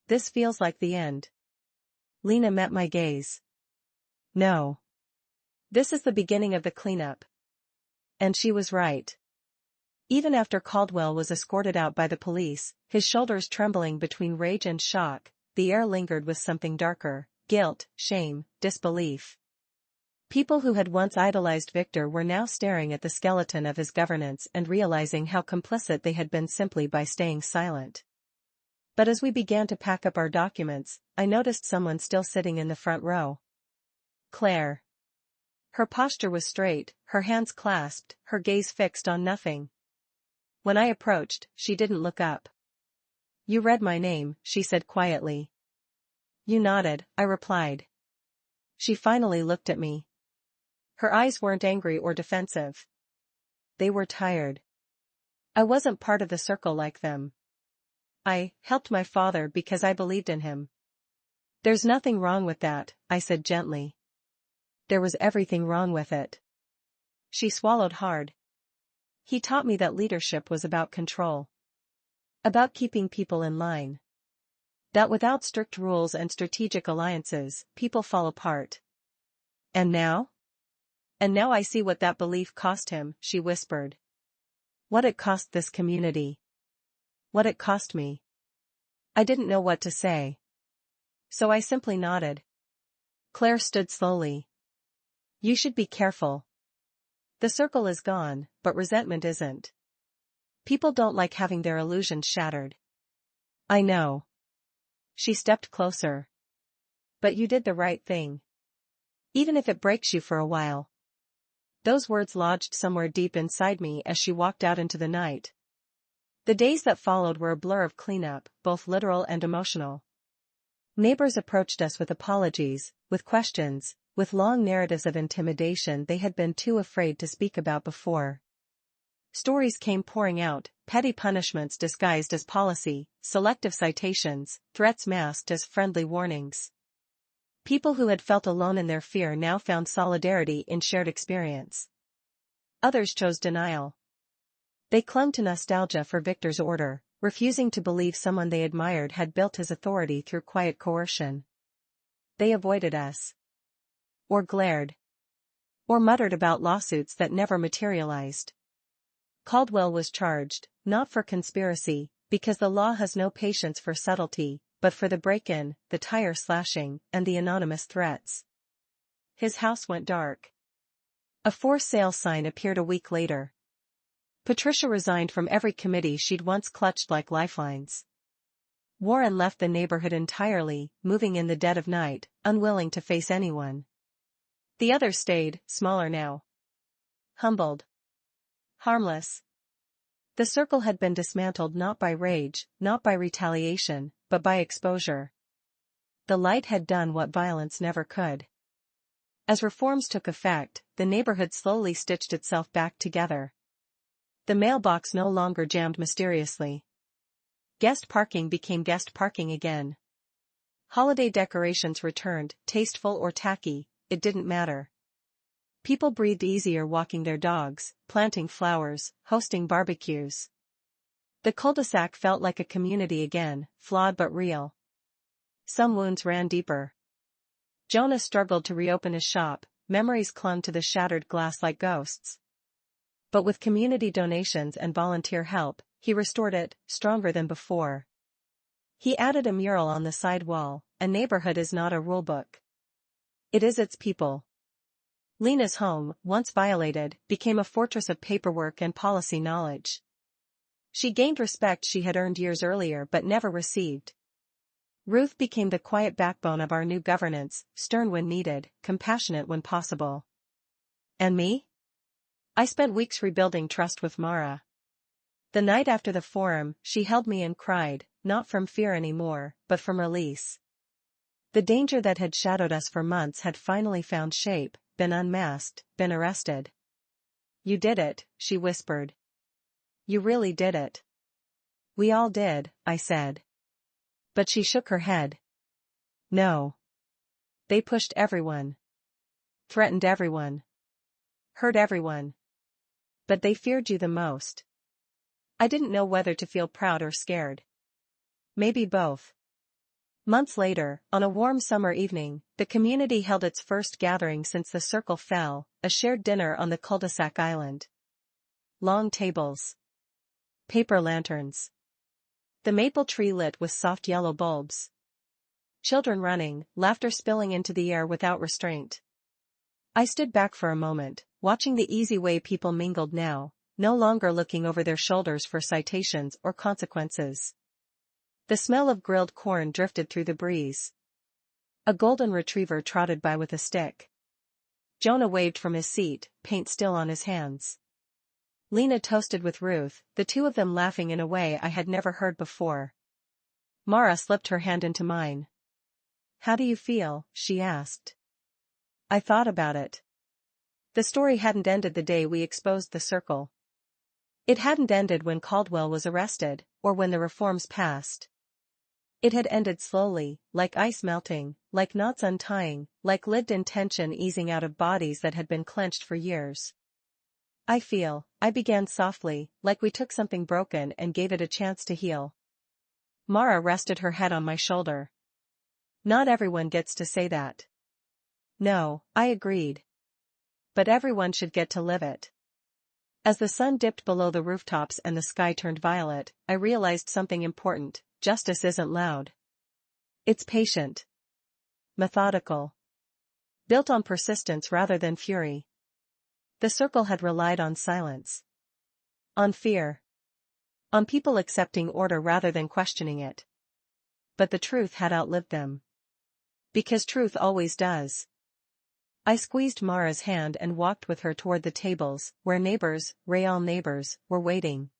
"This feels like the end." Lena met my gaze. "No. This is the beginning of the cleanup." And she was right. Even after Caldwell was escorted out by the police, his shoulders trembling between rage and shock, the air lingered with something darker: guilt, shame, disbelief. People who had once idolized Victor were now staring at the skeleton of his governance and realizing how complicit they had been simply by staying silent. But as we began to pack up our documents, I noticed someone still sitting in the front row. Claire. Her posture was straight, her hands clasped, her gaze fixed on nothing. When I approached, she didn't look up. "You read my name," she said quietly. "You nodded," I replied. She finally looked at me. Her eyes weren't angry or defensive. They were tired. I wasn't part of the circle like them. I helped my father because I believed in him. "There's nothing wrong with that," I said gently. There was everything wrong with it. She swallowed hard. "He taught me that leadership was about control. About keeping people in line. That without strict rules and strategic alliances, people fall apart. And now? And now I see what that belief cost him," she whispered. "What it cost this community. What it cost me." I didn't know what to say. So I simply nodded. Claire stood slowly. "You should be careful. The circle is gone, but resentment isn't. People don't like having their illusions shattered." "I know." She stepped closer. "But you did the right thing. Even if it breaks you for a while." Those words lodged somewhere deep inside me as she walked out into the night. The days that followed were a blur of cleanup, both literal and emotional. Neighbors approached us with apologies, with questions, with long narratives of intimidation they had been too afraid to speak about before. Stories came pouring out, petty punishments disguised as policy, selective citations, threats masked as friendly warnings. People who had felt alone in their fear now found solidarity in shared experience. Others chose denial. They clung to nostalgia for Victor's order, refusing to believe someone they admired had built his authority through quiet coercion. They avoided us. Or glared. Or muttered about lawsuits that never materialized. Caldwell was charged, not for conspiracy, because the law has no patience for subtlety, but for the break-in, the tire slashing, and the anonymous threats. His house went dark. A for sale sign appeared a week later. Patricia resigned from every committee she'd once clutched like lifelines. Warren left the neighborhood entirely, moving in the dead of night, unwilling to face anyone. The others stayed, smaller now. Humbled. Harmless. The circle had been dismantled not by rage, not by retaliation, but by exposure. The light had done what violence never could. As reforms took effect, the neighborhood slowly stitched itself back together. The mailbox no longer jammed mysteriously. Guest parking became guest parking again. Holiday decorations returned, tasteful or tacky, it didn't matter. People breathed easier walking their dogs, planting flowers, hosting barbecues. The cul-de-sac felt like a community again, flawed but real. Some wounds ran deeper. Jonah struggled to reopen his shop, memories clung to the shattered glass like ghosts. But with community donations and volunteer help, he restored it, stronger than before. He added a mural on the side wall, "A neighborhood is not a rulebook. It is its people." Lena's home, once violated, became a fortress of paperwork and policy knowledge. She gained respect she had earned years earlier but never received. Ruth became the quiet backbone of our new governance, stern when needed, compassionate when possible. And me? I spent weeks rebuilding trust with Mara. The night after the forum, she held me and cried, not from fear anymore, but from release. The danger that had shadowed us for months had finally found shape, been unmasked, been arrested. "You did it," she whispered. "You really did it." "We all did," I said. But she shook her head. "No. They pushed everyone. Threatened everyone. Hurt everyone. But they feared you the most." I didn't know whether to feel proud or scared. Maybe both. Months later, on a warm summer evening, the community held its first gathering since the circle fell, a shared dinner on the cul-de-sac island. Long tables. Paper lanterns. The maple tree lit with soft yellow bulbs. Children running, laughter spilling into the air without restraint. I stood back for a moment, watching the easy way people mingled now, no longer looking over their shoulders for citations or consequences. The smell of grilled corn drifted through the breeze. A golden retriever trotted by with a stick. Jonah waved from his seat, paint still on his hands. Lena toasted with Ruth, the two of them laughing in a way I had never heard before. Mara slipped her hand into mine. "How do you feel?" she asked. I thought about it. The story hadn't ended the day we exposed the circle. It hadn't ended when Caldwell was arrested, or when the reforms passed. It had ended slowly, like ice melting, like knots untying, like lived-in tension easing out of bodies that had been clenched for years. I began softly, like we took something broken and gave it a chance to heal. Mara rested her head on my shoulder. "Not everyone gets to say that." "No," I agreed. "But everyone should get to live it." As the sun dipped below the rooftops and the sky turned violet, I realized something important: justice isn't loud. It's patient. Methodical. Built on persistence rather than fury. The circle had relied on silence. On fear. On people accepting order rather than questioning it. But the truth had outlived them. Because truth always does. I squeezed Mara's hand and walked with her toward the tables, where neighbors, real neighbors, were waiting.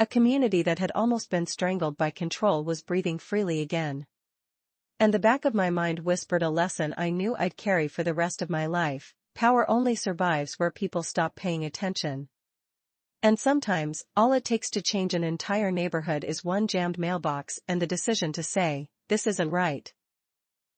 A community that had almost been strangled by control was breathing freely again. And the back of my mind whispered a lesson I knew I'd carry for the rest of my life: power only survives where people stop paying attention. And sometimes, all it takes to change an entire neighborhood is one jammed mailbox and the decision to say, "This isn't right."